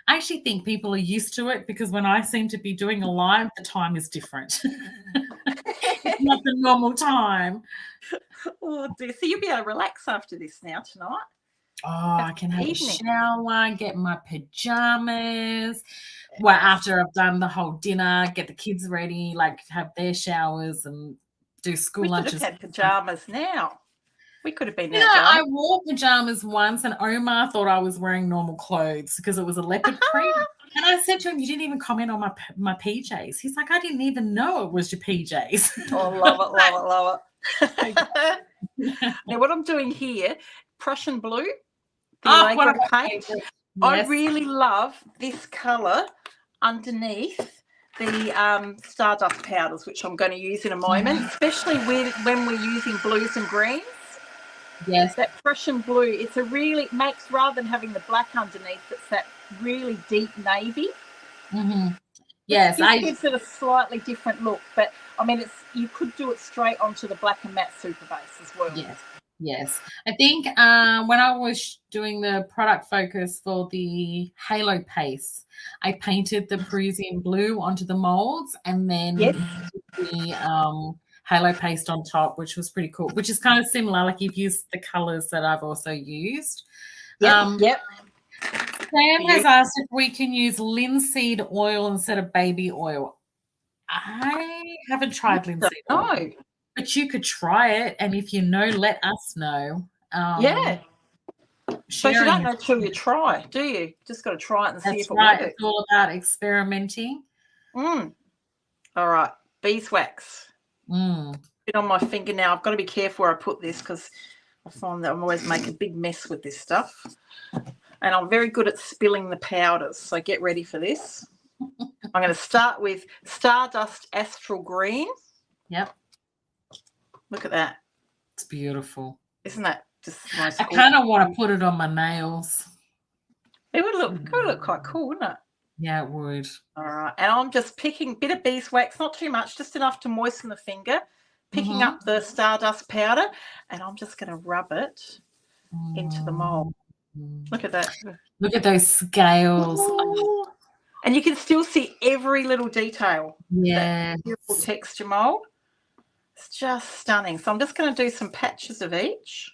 I actually think people are used to it because when I seem to be doing a live, the time is different. It's not the normal time. Oh dear. So you'll be able to relax after this now tonight. Oh, I can have a shower, get my pajamas. Well, after I've done the whole dinner, get the kids ready, like have their showers and do school lunches. We could have had pajamas now. We could have been there. I wore pajamas once and Omar thought I was wearing normal clothes because it was a leopard print. And I said to him, you didn't even comment on my PJs. He's like, I didn't even know it was your PJs. Oh, love it. Now, what I'm doing here, Prussian blue, the Allegro paint. Yes. I really love this colour underneath the Stardust powders, which I'm going to use in a moment, especially when we're using blues and greens. Yes. That Prussian blue, it makes, rather than having the black underneath, it's that really deep navy. Yes. It gives it a slightly different look, but I mean, you could do it straight onto the black and matte Superbase as well. Yes. I think when I was doing the product focus for the Halo paste, I painted the Prussian blue onto the molds and then the Halo paste on top, which was pretty cool, which is kind of similar. Like you've used the colors that I've also used. Yep. Sam has asked if we can use linseed oil instead of baby oil. I haven't tried linseed oil. But you could try it, and if you know, let us know. So you don't know till you try, do you? Just got to try it and see if it works. works. It's all about experimenting. All right, beeswax. Bit on my finger now. I've got to be careful where I put this because I find that I always make a big mess with this stuff. And I'm very good at spilling the powders, so get ready for this. I'm going to start with Stardust Astral Green. Yep. Look at that. It's beautiful. Isn't that just nice? I kind of want to put it on my nails. It would look quite cool, wouldn't it? Yeah, it would. All right. And I'm just picking a bit of beeswax, not too much, just enough to moisten the finger, picking up the Stardust powder, and I'm just going to rub it into the mold. Look at that. Look at those scales. Oh. And you can still see every little detail. Yeah. That beautiful texture mold. It's just stunning. So I'm just going to do some patches of each.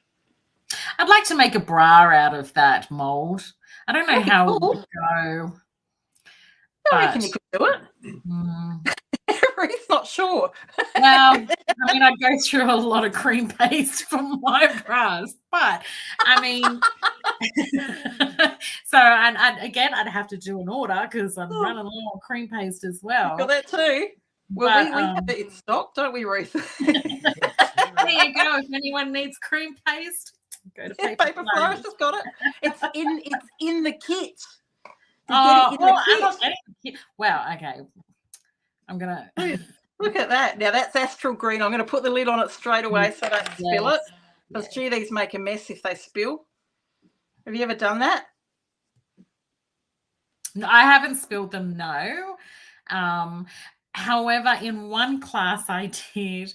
I'd like to make a bra out of that mold. I don't know how it would go. I reckon you could do it. He's not sure. Well, I mean, I go through a lot of cream paste for my bras, but I mean, so and again, I'd have to do an order because I'm running low on cream paste as well. Got that too. Well, we have it in stock, don't we, Ruth? There you go. If anyone needs cream paste, go to Paper Flourish. Has got it. It's in the kit. I'm not getting the kit. Well, okay. I'm gonna look at that. Now that's Astral Green. I'm going to put the lid on it straight away so I don't spill it. Because gee, these make a mess if they spill. Have you ever done that? I haven't spilled them, no. However, in one class I did,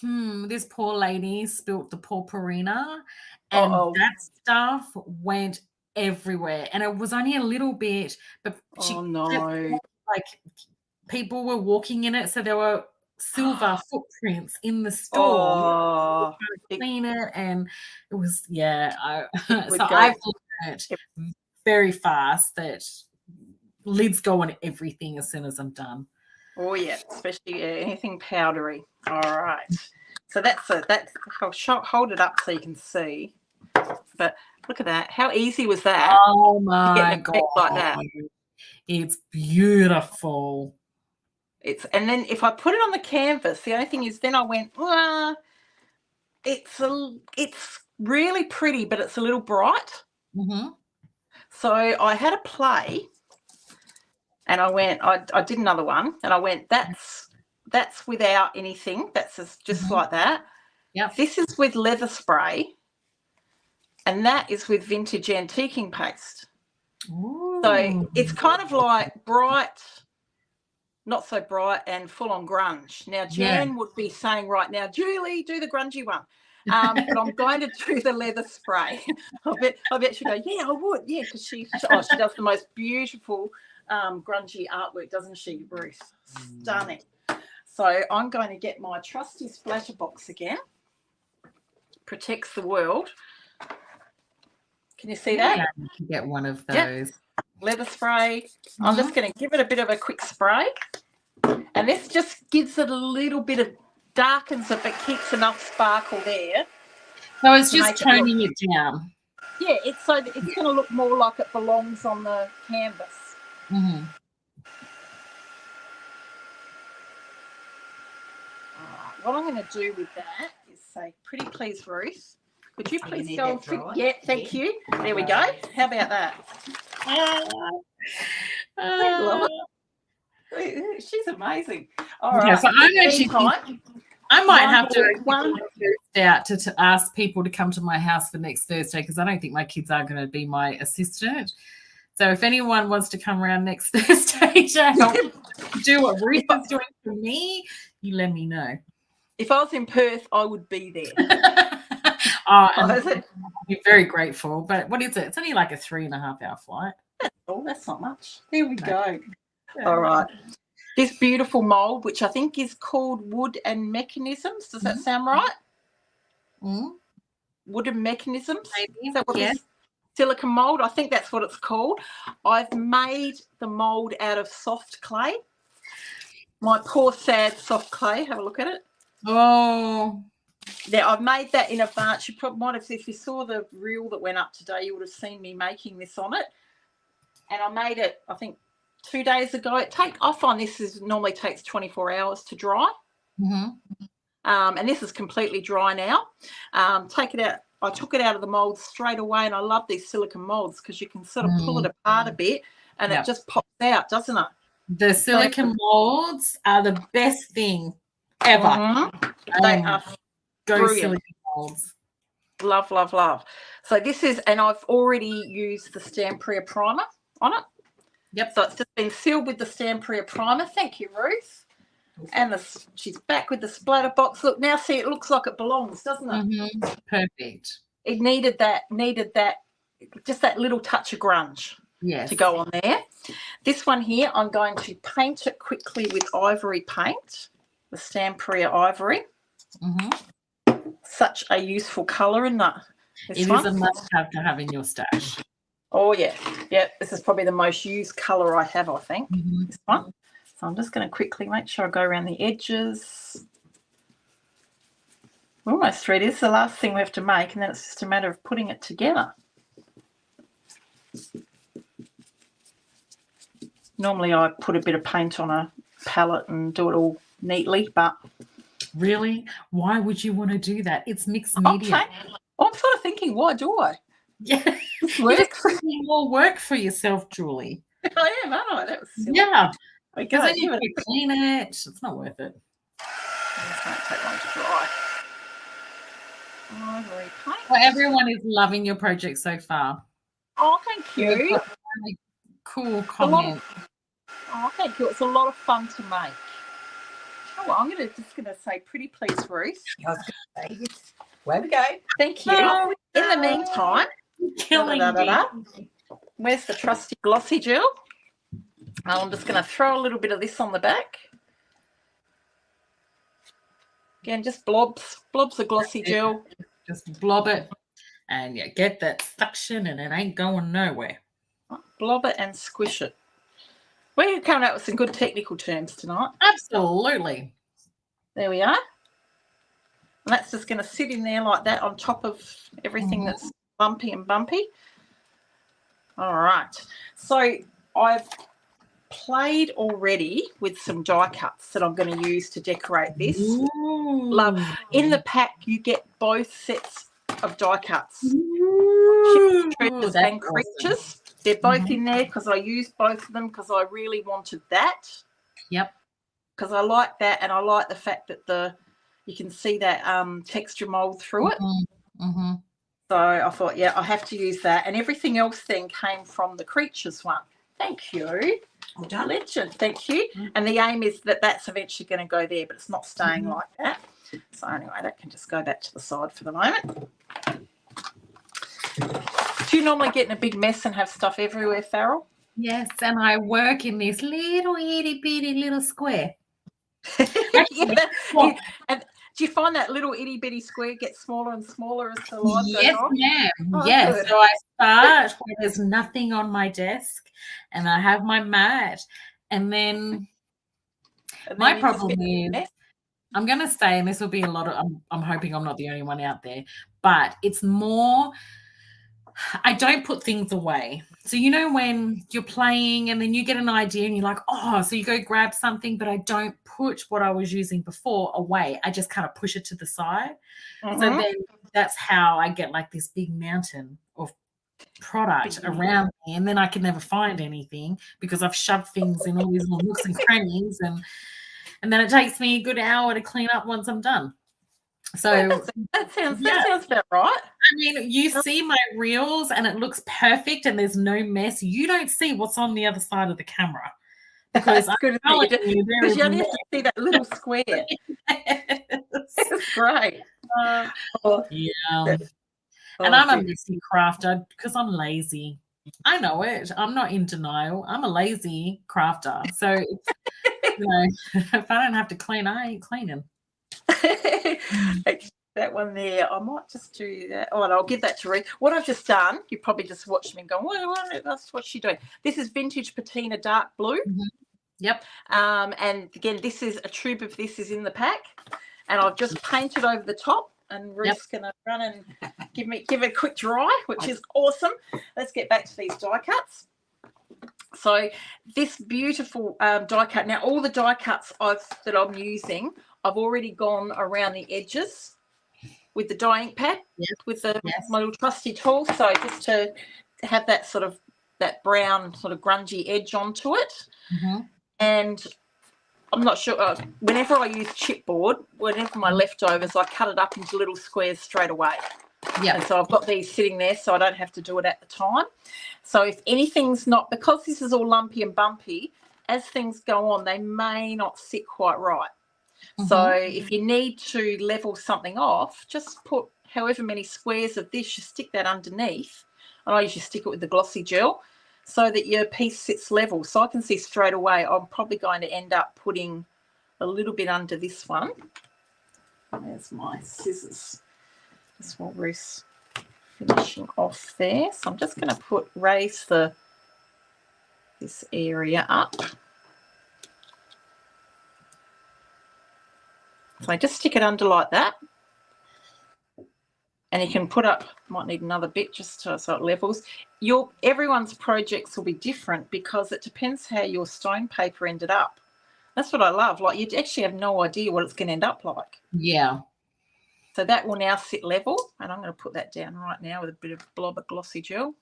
this poor lady spilt the purpurina, and that stuff went everywhere. And it was only a little bit, but like people were walking in it, so there were silver footprints in the store. To clean it, and it was I've learned very fast that lids go on everything as soon as I'm done. Oh yeah, especially anything powdery. All right, so that's I'll hold it up so you can see. But look at that! How easy was that? Oh my god! Like that. It's beautiful. And then if I put it on the canvas, the only thing is, then I went, it's really pretty, but it's a little bright. So I had a play, and I went, I did another one, and I went, that's without anything. That's just like that. Yeah. This is with leather spray, and that is with vintage antiquing paste. Ooh. So it's kind of like bright, not so bright, and full on grunge. Now, Jan would be saying right now, Julie, do the grungy one. But I'm going to do the leather spray. I bet she'll go, yeah, I would. Yeah, because she does the most beautiful grungy artwork, doesn't she, Ruth? Stunning. So I'm going to get my trusty splatter box again. Protects the world. Can you see that? Yeah, you can get one of those. Leather spray. I'm just going to give it a bit of a quick spray. And this just gives it a little bit of, darkens it, but keeps enough sparkle there. So it's just toning it down. Yeah, it's so that it's going to look more like it belongs on the canvas. What I'm going to do with that is say, pretty please, Ruth. Could you please go and yeah, thank you. There we go. How about that? I love it. She's amazing. All right. So I'm actually I might have to ask people to come to my house for next Thursday, because I don't think my kids are going to be my assistant. So if anyone wants to come around next Thursday to help do what Ruth is doing for me, you let me know. If I was in Perth, I would be there. I'd be very grateful. But what is it? It's only like a 3.5-hour flight. That's not much. Here we go. Yeah. All right. This beautiful mould, which I think is called Wood and Mechanisms. Does that sound right? Wood and Mechanisms? Maybe. Is that what it is? Silicone mould? I think that's what it's called. I've made the mould out of soft clay. My poor, sad soft clay. Have a look at it. Oh. Yeah, I've made that in advance. You probably might have, if you saw the reel that went up today, you would have seen me making this on it. And I made it, I think, 2 days ago. I find this normally takes 24 hours to dry. And this is completely dry now. Take it out. I took it out of the mould straight away, and I love these silicone moulds because you can sort of pull it apart a bit, and it just pops out, doesn't it? The silicone moulds are the best thing ever. They are brilliant. Silicone moulds. Love, love, love. So this is, and I've already used the Stamperia primer on it. Yep. So it's just been sealed with the Stamperia primer. Thank you, Ruth. And she's back with the splatter box. Look, now see, it looks like it belongs, doesn't it? Perfect. It needed that, just that little touch of grunge to go on there. This one here, I'm going to paint it quickly with Ivory paint, the Stamperia Ivory. Such a useful colour in that. It is a must-have to have in your stash. Oh, yeah. Yeah, this is probably the most used colour I have, I think, this one. So I'm just going to quickly make sure I go around the edges. We're almost through. This is the last thing we have to make, and then it's just a matter of putting it together. Normally I put a bit of paint on a palette and do it all neatly, but... Really? Why would you want to do that? It's mixed media. Okay. I'm sort of thinking, why do I? Yeah. You're more work for yourself, Julie. I am, aren't I? That was silly. Yeah. Because then you have to clean it. It's not worth it. This won't take long to dry. Ivory paint. Well, everyone is loving your project so far. Oh, thank you. cool comment. Oh, thank you. It's a lot of fun to make. Oh, well, I'm just gonna say pretty please, Ruth. I was going to say, yes. Way we go. Thank you. Oh, In the meantime, killing me. where's the trusty glossy gel? I'm just going to throw a little bit of this on the back. Again, just blobs of glossy gel. Just blob it and you get that suction and it ain't going nowhere. Blob it and squish it. We're coming out with some good technical terms tonight. Absolutely. There we are. And that's just going to sit in there like that on top of everything that's lumpy and bumpy. All right. So I've played already with some die cuts that I'm going to use to decorate this. Love. In the pack, you get both sets of die cuts. Treasures and creatures. Awesome. They're both in there because I used both of them because I really wanted that. Yep. Because I like that, and I like the fact that you can see that texture mold through it. So I thought, yeah, I have to use that. And everything else then came from the creatures one. Thank you. Well done. Legend. Thank you. And the aim is that that's eventually going to go there, but it's not staying like that. So anyway, that can just go back to the side for the moment. Do you normally get in a big mess and have stuff everywhere, Farrell? Yes, and I work in this little itty bitty little square. And do you find that little itty bitty square gets smaller and smaller as the life goes on? Yes, ma'am. Oh, yes. good. So I start where there's nothing on my desk and I have my mat. And then my problem is I'm going to say, and this will be a lot of, I'm hoping I'm not the only one out there, but it's more, I don't put things away. So, you know, when you're playing and then you get an idea and you're like, oh, so you go grab something, but I don't put what I was using before away. I just kind of push it to the side. So then that's how I get like this big mountain of product around me. And then I can never find anything because I've shoved things in all these little nooks and crannies. And then it takes me a good hour to clean up once I'm done. So that sounds about right. I mean, you see my reels and it looks perfect and there's no mess. You don't see what's on the other side of the camera because you only have to see that little square. It's great. Yeah. And I'm a messy crafter because I'm lazy. I know it. I'm not in denial. I'm a lazy crafter. So, you know, if I don't have to clean, I ain't cleaning. That one there, I might just do that. Oh, and I'll give that to Ruth. What I've just done, you probably just watched me and gone, that's what she's doing. This is vintage Patina dark blue. Yep. And again, this is a tube of this is in the pack, and I've just painted over the top. And Ruth's going to run and give it a quick dry, which is awesome. Let's get back to these die cuts. So this beautiful die cut. Now, all the die cuts that I'm using, I've already gone around the edges with the dye ink pad with my little trusty tool. So just to have that sort of that brown sort of grungy edge onto it. And I'm not sure, whenever I use chipboard, whenever my leftovers, I cut it up into little squares straight away. And so I've got these sitting there so I don't have to do it at the time. So if anything's not, because this is all lumpy and bumpy, as things go on, they may not sit quite right. So if you need to level something off, just put however many squares of this, you stick that underneath. And I usually stick it with the glossy gel so that your piece sits level. So I can see straight away I'm probably going to end up putting a little bit under this one. There's my scissors. This one, Ruth's finishing off there. So I'm just going to raise this area up. So I just stick it under like that. And you can put up, might need another bit just so it levels. Everyone's projects will be different because it depends how your stone paper ended up. That's what I love. Like you actually have no idea what it's going to end up like. Yeah. So that will now sit level. And I'm going to put that down right now with a bit of blob of glossy gel.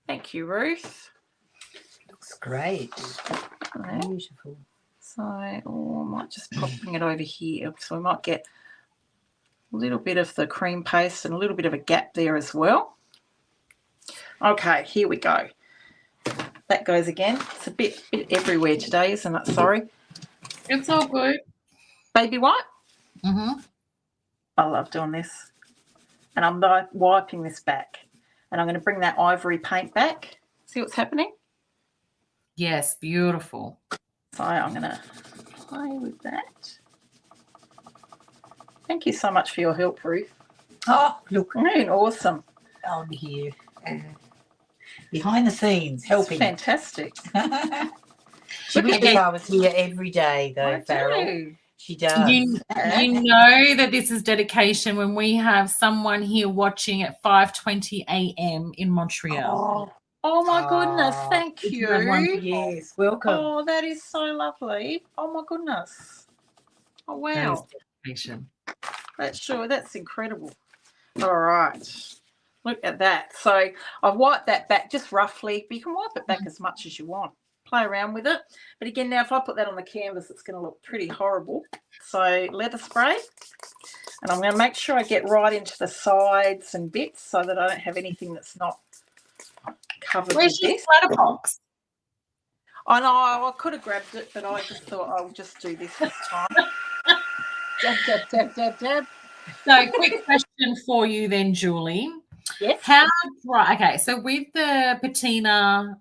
Thank you, Ruth. Looks great. Okay. Beautiful. So I might just bring it over here. So we might get a little bit of the cream paste and a little bit of a gap there as well. Okay, here we go. That goes again. It's a bit everywhere today, isn't it? Sorry. It's all good. Baby white. Mm-hmm. I love doing this. And I'm wiping this back. And I'm going to bring that ivory paint back. See what's happening? Yes, beautiful. So I'm going to play with that. Thank you so much for your help, Ruth. Oh, look. Awesome. On here. Behind the scenes, helping. That's fantastic. She wishes I was here every day, though, Farrell. She does. You know that this is dedication when we have someone here watching at 5:20 a.m. in Montreal. Oh my goodness. Thank you. Yes, welcome. Oh, that is so lovely. Oh my goodness. Oh wow. That is dedication. That's incredible. All right. Look at that. So I've wiped that back just roughly, but you can wipe it back as much as you want. Play around with it. But again, now if I put that on the canvas, it's going to look pretty horrible. So leather spray. And I'm going to make sure I get right into the sides and bits so that I don't have anything that's not covered with this. Where's your splatter box? I know, I could have grabbed it, but I just thought I'll just do this time. Dab, dab, dab, dab, dab. So quick question for you then, Julie. Yes. How dry? Okay, so with the patina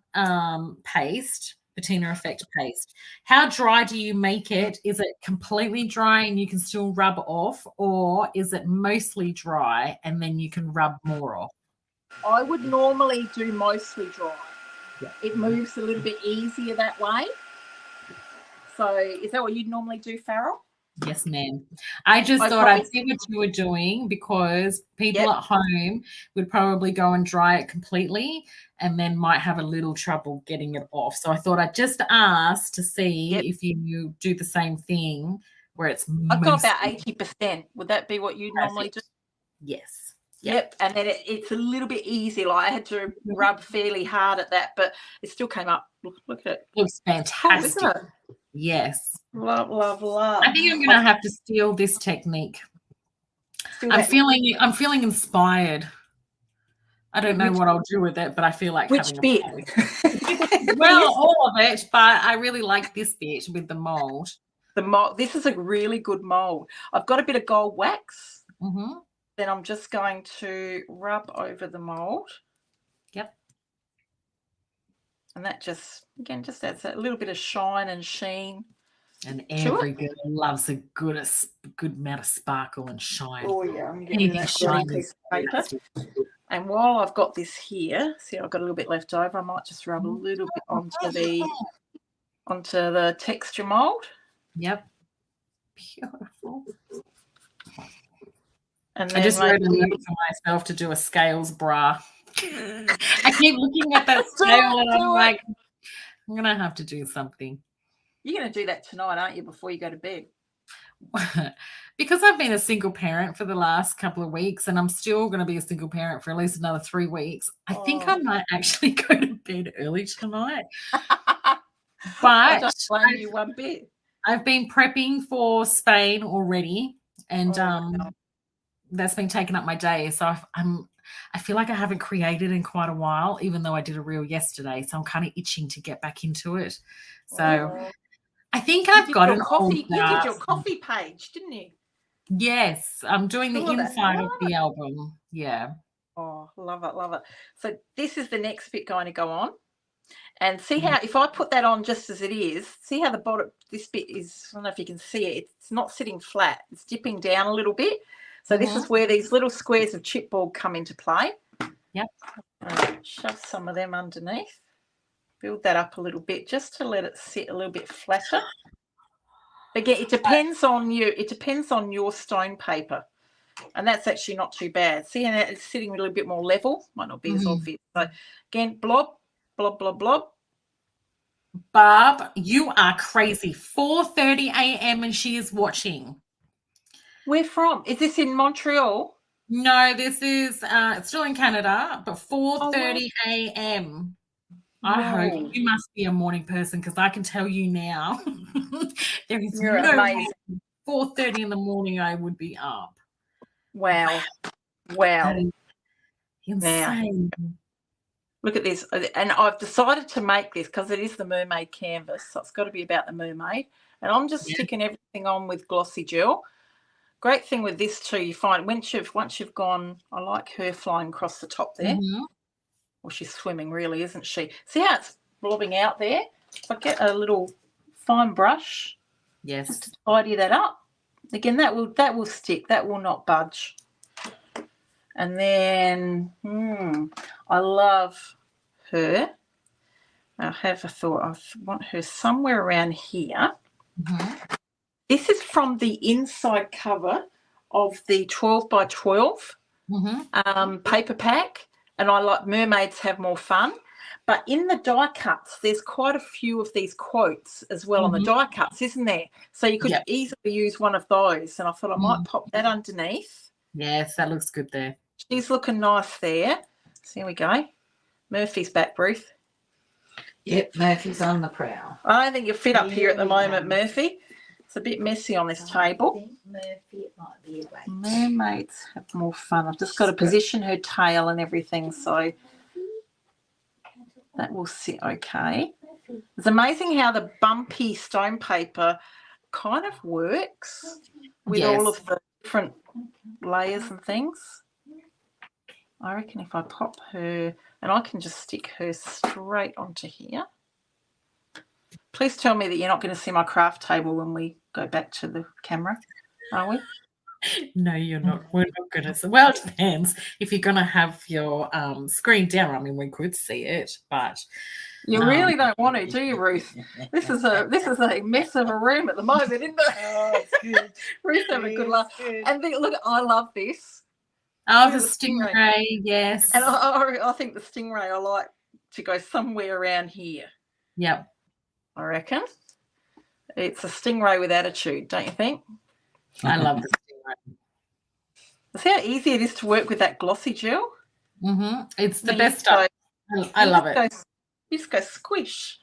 paste, patina effect paste, how dry do you make it? Is it completely dry and you can still rub off, or is it mostly dry and then you can rub more off? I would normally do mostly dry. Yeah. It moves a little bit easier that way. So is that what you'd normally do, Farrell? Yes, ma'am. I just thought I'd see what you were doing because people at home would probably go and dry it completely and then might have a little trouble getting it off. So I thought I'd just ask to see if you do the same thing where it's I've got about 80%. Would that be what you normally do? Yes. Yep. And then it's a little bit easy. Like I had to rub fairly hard at that, but it still came up. Look at it. Looks fantastic. Oh, isn't it? Yes. Love, love, love. I think I'm going to have to steal this technique. I'm feeling inspired. I don't know what I'll do with it, but I feel like which bit? Well, all of it, but I really like this bit with the mold. The mold. This is a really good mold. I've got a bit of gold wax. Mm-hmm. Then I'm just going to rub over the mold. Yep. And that just adds that little bit of shine and sheen. And every girl loves a good amount of sparkle and shine. Oh, yeah. I'm getting that shiny piece of paper. And while I've got this here, see, I've got a little bit left over. I might just rub a little bit onto the texture mold. Yep. Beautiful. And I just wrote a note for myself to do a scales bra. I keep looking at that scale and I'm like, I'm going to have to do something. You're going to do that tonight, aren't you, before you go to bed? Because I've been a single parent for the last couple of weeks and I'm still going to be a single parent for at least another 3 weeks, I think I might actually go to bed early tonight. But I don't blame you one bit. I've been prepping for Spain already and that's been taking up my day. So I feel like I haven't created in quite a while, even though I did a reel yesterday. So I'm kind of itching to get back into it. So I think I've got an coffee. You did your coffee page, didn't you? Yes, I'm doing the inside of the album. Yeah. Oh, love it, love it. So this is the next bit going to go on. And see how, if I put that on just as it is, see how the bottom, this bit is, I don't know if you can see it, it's not sitting flat. It's dipping down a little bit. So this is where these little squares of chipboard come into play. Yep. Shove some of them underneath. Build that up a little bit just to let it sit a little bit flatter. Again, it depends on you. It depends on your stone paper. And that's actually not too bad. See how it's sitting a little bit more level. Might not be as obvious. So again, blob, blob, blob, blob. Barb, you are crazy. 4:30 a.m. and she is watching. Where from? Is this in Montreal? No, this is it's still in Canada, but 4:30 a.m. I hope you must be a morning person because I can tell you now there is no way 4:30 in the morning I would be up. Wow. That is insane. Look at this. And I've decided to make this because it is the Mermaid canvas, so it's got to be about the Mermaid. And I'm just sticking everything on with glossy gel. Great thing with this too, you find once you've gone, I like her flying across the top there. Well, she's swimming really, isn't she? See how it's blobbing out there? If I get a little fine brush, just to tidy that up. Again, that will stick. That will not budge. And then I love her. I have a thought. I want her somewhere around here. This is from the inside cover of the 12 by 12 paper pack, and I like Mermaids Have More Fun. But in the die cuts, there's quite a few of these quotes as well on the die cuts, isn't there? So you could easily use one of those, and I thought I might pop that underneath. Yes, that looks good there. She's looking nice there. So here we go. Murphy's back, Ruth. Yep, Murphy's on the prowl. I don't think you're fit up here at the moment, Murphy. It's a bit messy on this table. Murphy, it might be a wait. Mermaids Have More Fun. I've just got to position her tail and everything, so that will sit okay. It's amazing how the bumpy stone paper kind of works with all of the different layers and things. I reckon if I pop her, and I can just stick her straight onto here. Please tell me that you're not going to see my craft table when we go back to the camera, are we? No, you're not. We're not going to. Well, it depends. If you're going to have your screen down, I mean, we could see it, but you really don't want to, do you, Ruth? This is a mess of a room at the moment, isn't it? Oh, it's good. Ruth's having a good laugh. And look, I love this. Oh, the stingray, yes. And I think the stingray, I like to go somewhere around here. Yep. I reckon. It's a stingray with attitude, don't you think? I love the stingray. See how easy it is to work with that glossy gel? It's the best stuff. I love it. You just go squish.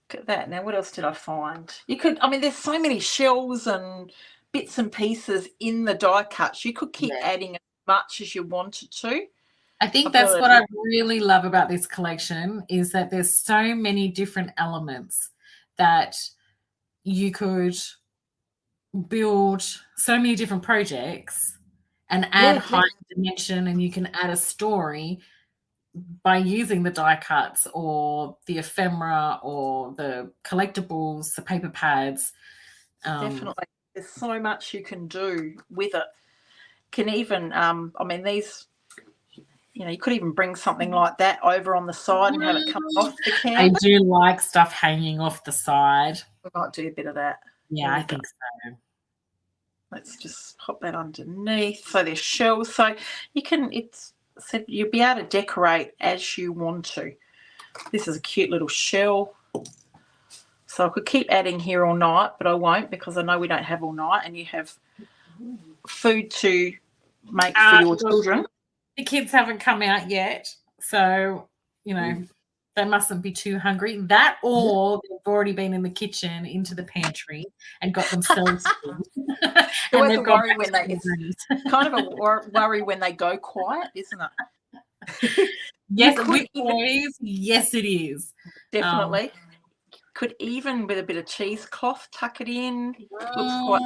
Look at that. Now, what else did I find? You could, I mean, there's so many shells and bits and pieces in the die cuts. You could keep adding as much as you wanted to. I think that's what I really love about this collection is that there's so many different elements that you could build so many different projects and add height dimension, and you can add a story by using the die cuts or the ephemera or the collectibles, the paper pads. Definitely. There's so much you can do with it. Can even, I mean, these, you know, you could even bring something like that over on the side and have it come off the canvas. I do like stuff hanging off the side. We might do a bit of that. Yeah, I think so. Let's just pop that underneath. So there's shells. So you can, so you'll be able to decorate as you want to. This is a cute little shell. So I could keep adding here all night, but I won't because I know we don't have all night and you have food to make for your children. The kids haven't come out yet, so, you know, they mustn't be too hungry. That or they've already been in the kitchen into the pantry and got themselves food. It's kind of a worry when they go quiet, isn't it? Yes, with boys, yes, it is. Definitely. Could even with a bit of cheesecloth tuck it in. Looks quite.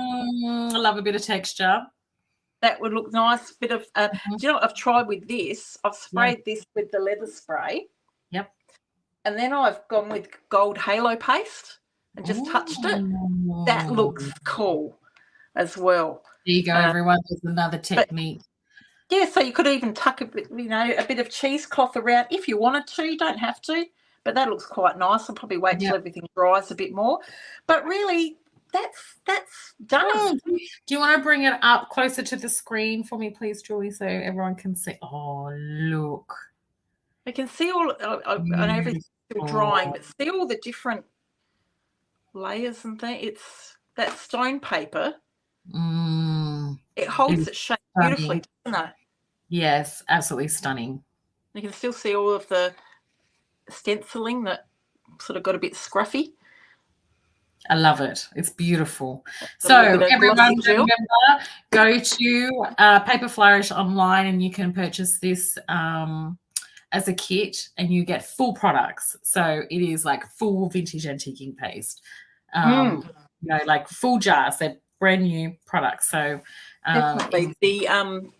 I love a bit of texture. That would look nice. Bit of. Do you know what I've tried with this? I've sprayed this with the leather spray. Yep. And then I've gone with gold halo paste and just touched it. That looks cool as well. There you go, everyone. There's another technique. Yeah, so you could even tuck a bit, you know, a bit of cheesecloth around if you wanted to. You don't have to, but that looks quite nice. I'll probably wait till everything dries a bit more. But really, that's done. Do you want to bring it up closer to the screen for me, please, Julie, so everyone can see? Oh, look. We can see all, I know everything's still drying, but see all the different layers and things. It's that stone paper. It holds its shape beautifully, doesn't it? Yes, absolutely stunning. You can still see all of the stenciling that sort of got a bit scruffy. I love it. It's beautiful. So everyone remember, go to Paper Flourish online and you can purchase this as a kit, and you get full products. So it is like full vintage antiquing paste. You know, like full jars. They're brand new products. So definitely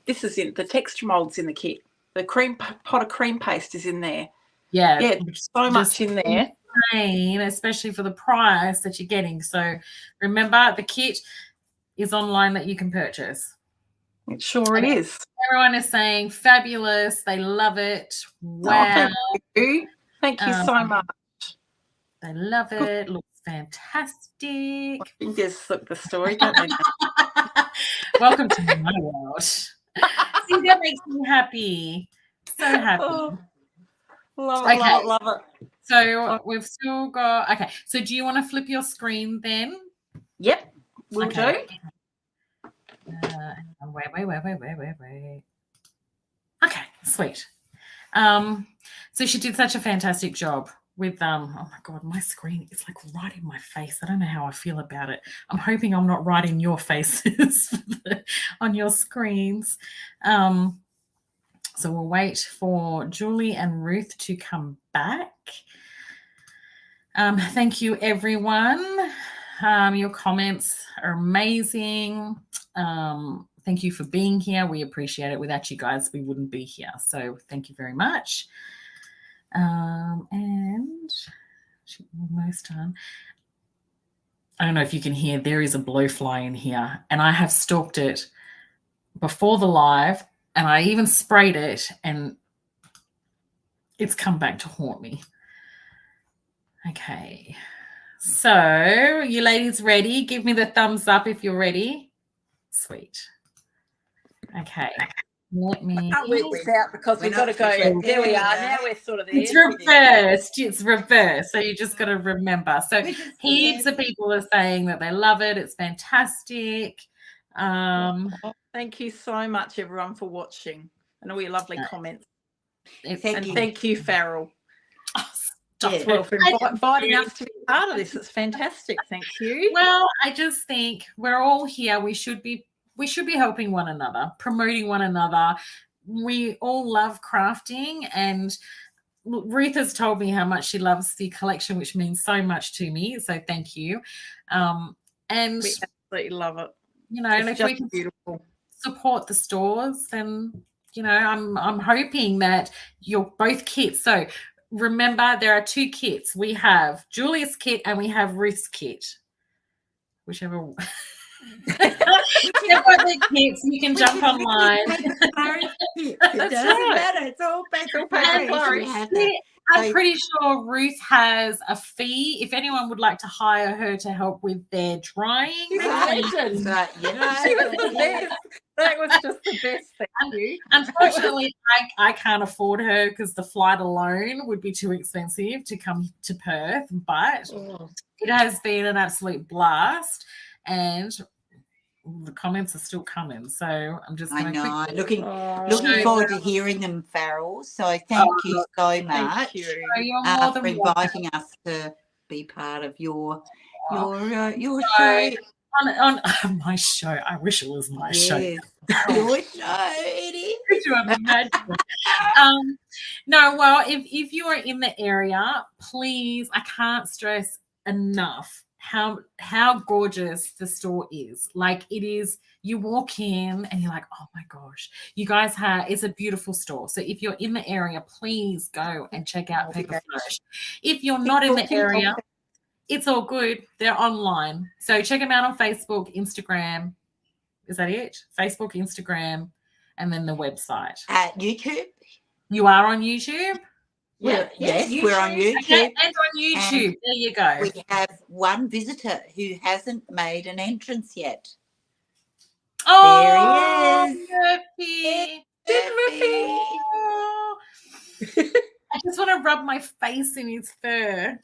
this is in the texture molds in the kit. The pot of cream paste is in there. Yeah, so much in there. Insane, especially for the price that you're getting. So remember, the kit is online that you can purchase. It sure is. Everyone is saying fabulous. They love it. Wow. Oh, thank you so much. They love it. Looks fantastic. Fingers look the story, don't they? Welcome to my world. See, that makes me happy. So happy. Oh, love it, love it. So we've still got, okay. So do you want to flip your screen then? Yep, we'll do. Wait. Okay, sweet. So she did such a fantastic job with oh my god, my screen is like right in my face. I don't know how I feel about it. I'm hoping I'm not right in your faces on your screens. So we'll wait for Julie and Ruth to come back. Thank you, everyone. Your comments are amazing. Thank you for being here. We appreciate it. Without you guys, we wouldn't be here. So thank you very much. And she's almost done. I don't know if you can hear, there is a blowfly in here, and I have stalked it before the live, and I even sprayed it, and it's come back to haunt me. Okay. So, you ladies ready? Give me the thumbs up if you're ready. Sweet. Okay. Let me. I can't work this out because we've got to go. There we are. Now we're sort of there. It's reversed. It's reversed. So you just got to remember. So heaps of people are saying that they love it. It's fantastic. Thank you so much, everyone, for watching and all your lovely comments. Thank you, Farrell. Well, for inviting us to be part of this. It's fantastic. Thank you. Well, I just think we're all here. We should be helping one another, promoting one another. We all love crafting, and Ruth has told me how much she loves the collection, which means so much to me. So thank you. And we absolutely love it. You know, and if we can support the stores, then you know, I'm hoping that you're both kits. So remember, there are two kits. We have Julia's kit and we have Ruth's kit. Whichever the kits, you can jump online. It doesn't matter. It's all Paper Flourish. I'm pretty sure Ruth has a fee. If anyone would like to hire her to help with their drying, that was just the best. Thank you. Unfortunately, I can't afford her because the flight alone would be too expensive to come to Perth. But it has been an absolute blast, and the comments are still coming. So I'm just going to looking forward to hearing them, Farrell. So thank you so much for inviting us to be part of your show. On my show. I wish it was my show. Your show, it is. Could you imagine? No, well, if you are in the area, please, I can't stress enough how gorgeous the store is. Like, it is, you walk in and you're like, oh my gosh, you guys it's a beautiful store. So if you're in the area, please go and check out Paper Flourish. If you're not in the area, it's all good. They're online. So check them out on Facebook, Instagram. Is that it? Facebook, Instagram, and then the website. YouTube? You are on YouTube? Yes, we're on YouTube. Okay, and on YouTube. And there you go. We have one visitor who hasn't made an entrance yet. Oh, there he is. Murphy. I just want to rub my face in his fur.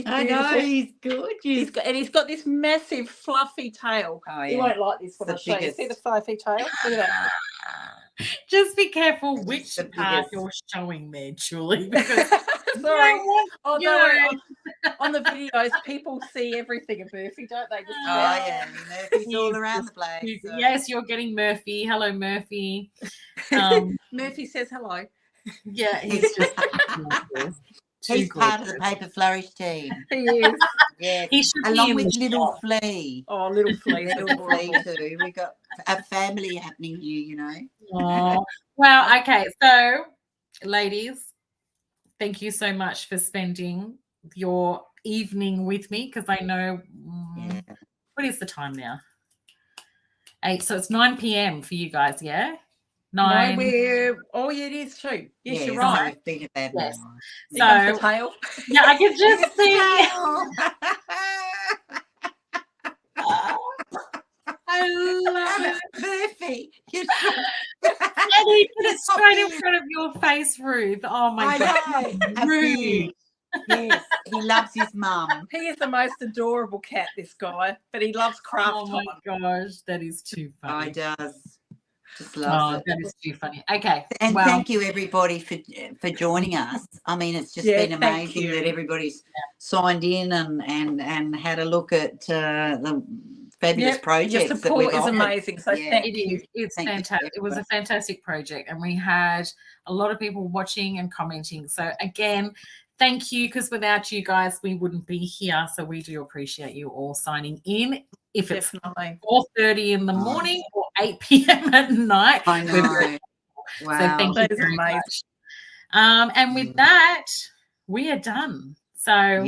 I know, he's gorgeous. He's got this massive fluffy tail. Oh, yeah. He won't like this when I show you. See the fluffy tail? Look at that. Just be careful which part you're showing there, Julie. Because sorry. On the videos, people see everything of Murphy, don't they? Murphy's all around the place. So. Yes, you're getting Murphy. Hello, Murphy. Murphy says hello. Yeah, he's just He's part of the Paper Flourish team. He is. Yes, He should be along in with the Little shop. Flea. Oh, Little Flea. Little Flea too. We got a family happening here, you know. Oh, well, okay. So, ladies, thank you so much for spending your evening with me, because I know what is the time now? 8. So it's 9 p.m. for you guys, yeah? 9. No, it is too. Yes, you're right. Yes. Yes. Here comes the tail. Yeah, I can just see. I love it. Murphy, you're And he put it straight in front of your face, Ruth. Oh my God. Ruth. Yes, he loves his mum. He is the most adorable cat, this guy, but he loves craft Oh my gosh, that is too funny. He does. Just loves it. That is too funny. Okay. And thank you everybody for joining us. I mean, it's just been amazing that everybody's signed in and had a look at the fabulous projects. Your support is amazing. So thank you. It's fantastic. It was a fantastic project, and we had a lot of people watching and commenting. So again, thank you, because without you guys, we wouldn't be here. So we do appreciate you all signing in. If it's 4:30 in the morning or 8 p.m. at night. I know. Wow. So thank you very much. And with that, we are done. So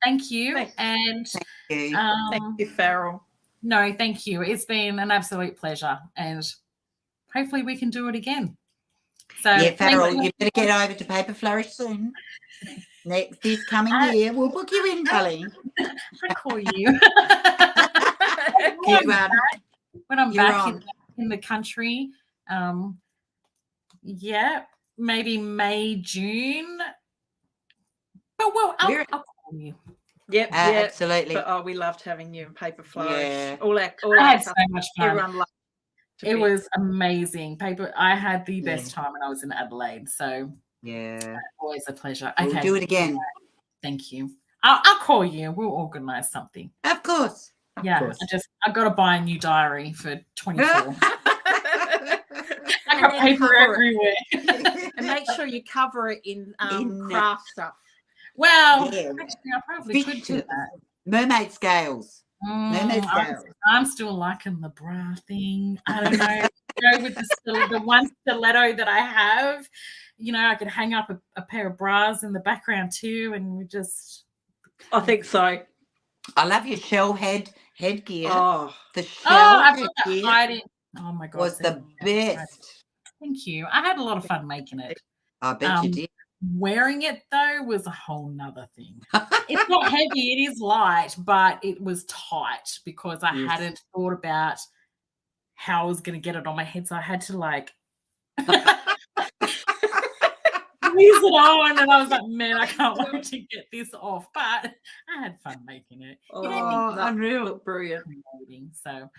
thank you. Thank you, Farrell. No, thank you. It's been an absolute pleasure, and hopefully we can do it again. So Farrell, you better get over to Paper Flourish soon. This coming year, we'll book you in, darling. I call you. When I'm back in the country, maybe May, June. But I'll call you. Yep, absolutely. But we loved having you in Paper Flourish. Yeah. I had so much fun. Everyone loved it. Was amazing. I had the best time when I was in Adelaide. So always a pleasure. We'll do it again. Thank you. I'll call you. We'll organise something. Of course. I've got to buy a new diary for 24. I got paper everywhere. And make sure you cover it in craft stuff. Well, actually, I probably could do that. Mermaid scales. Mermaid scales. I'm still liking the bra thing. I don't know. Go with the one stiletto that I have. You know, I could hang up a pair of bras in the background too, and we just. I think so. I love your shell headgear. Oh, the shell headgear. Oh my God, was the best. Thank you. I had a lot of fun making it. I bet you did. Wearing it though was a whole nother thing. It's not heavy, it is light, but it was tight because I hadn't thought about how I was going to get it on my head. So I had to squeeze it on, and I was like, man, I can't wait to get this off. But I had fun making it. Unreal, brilliant. So,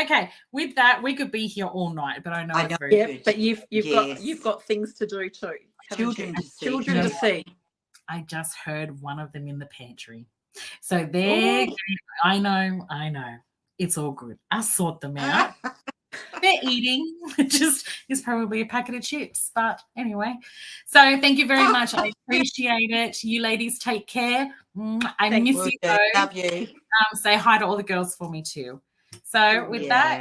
okay, with that, we could be here all night, but I know it's very good. But you've got things to do too. Children to see. I just heard one of them in the pantry. So they're I know. It's all good. I'll sort them out. They're eating. Just is probably a packet of chips. But anyway. So thank you very much. I appreciate it. You ladies take care. I miss you both. Love you. Say hi to all the girls for me too. So with that.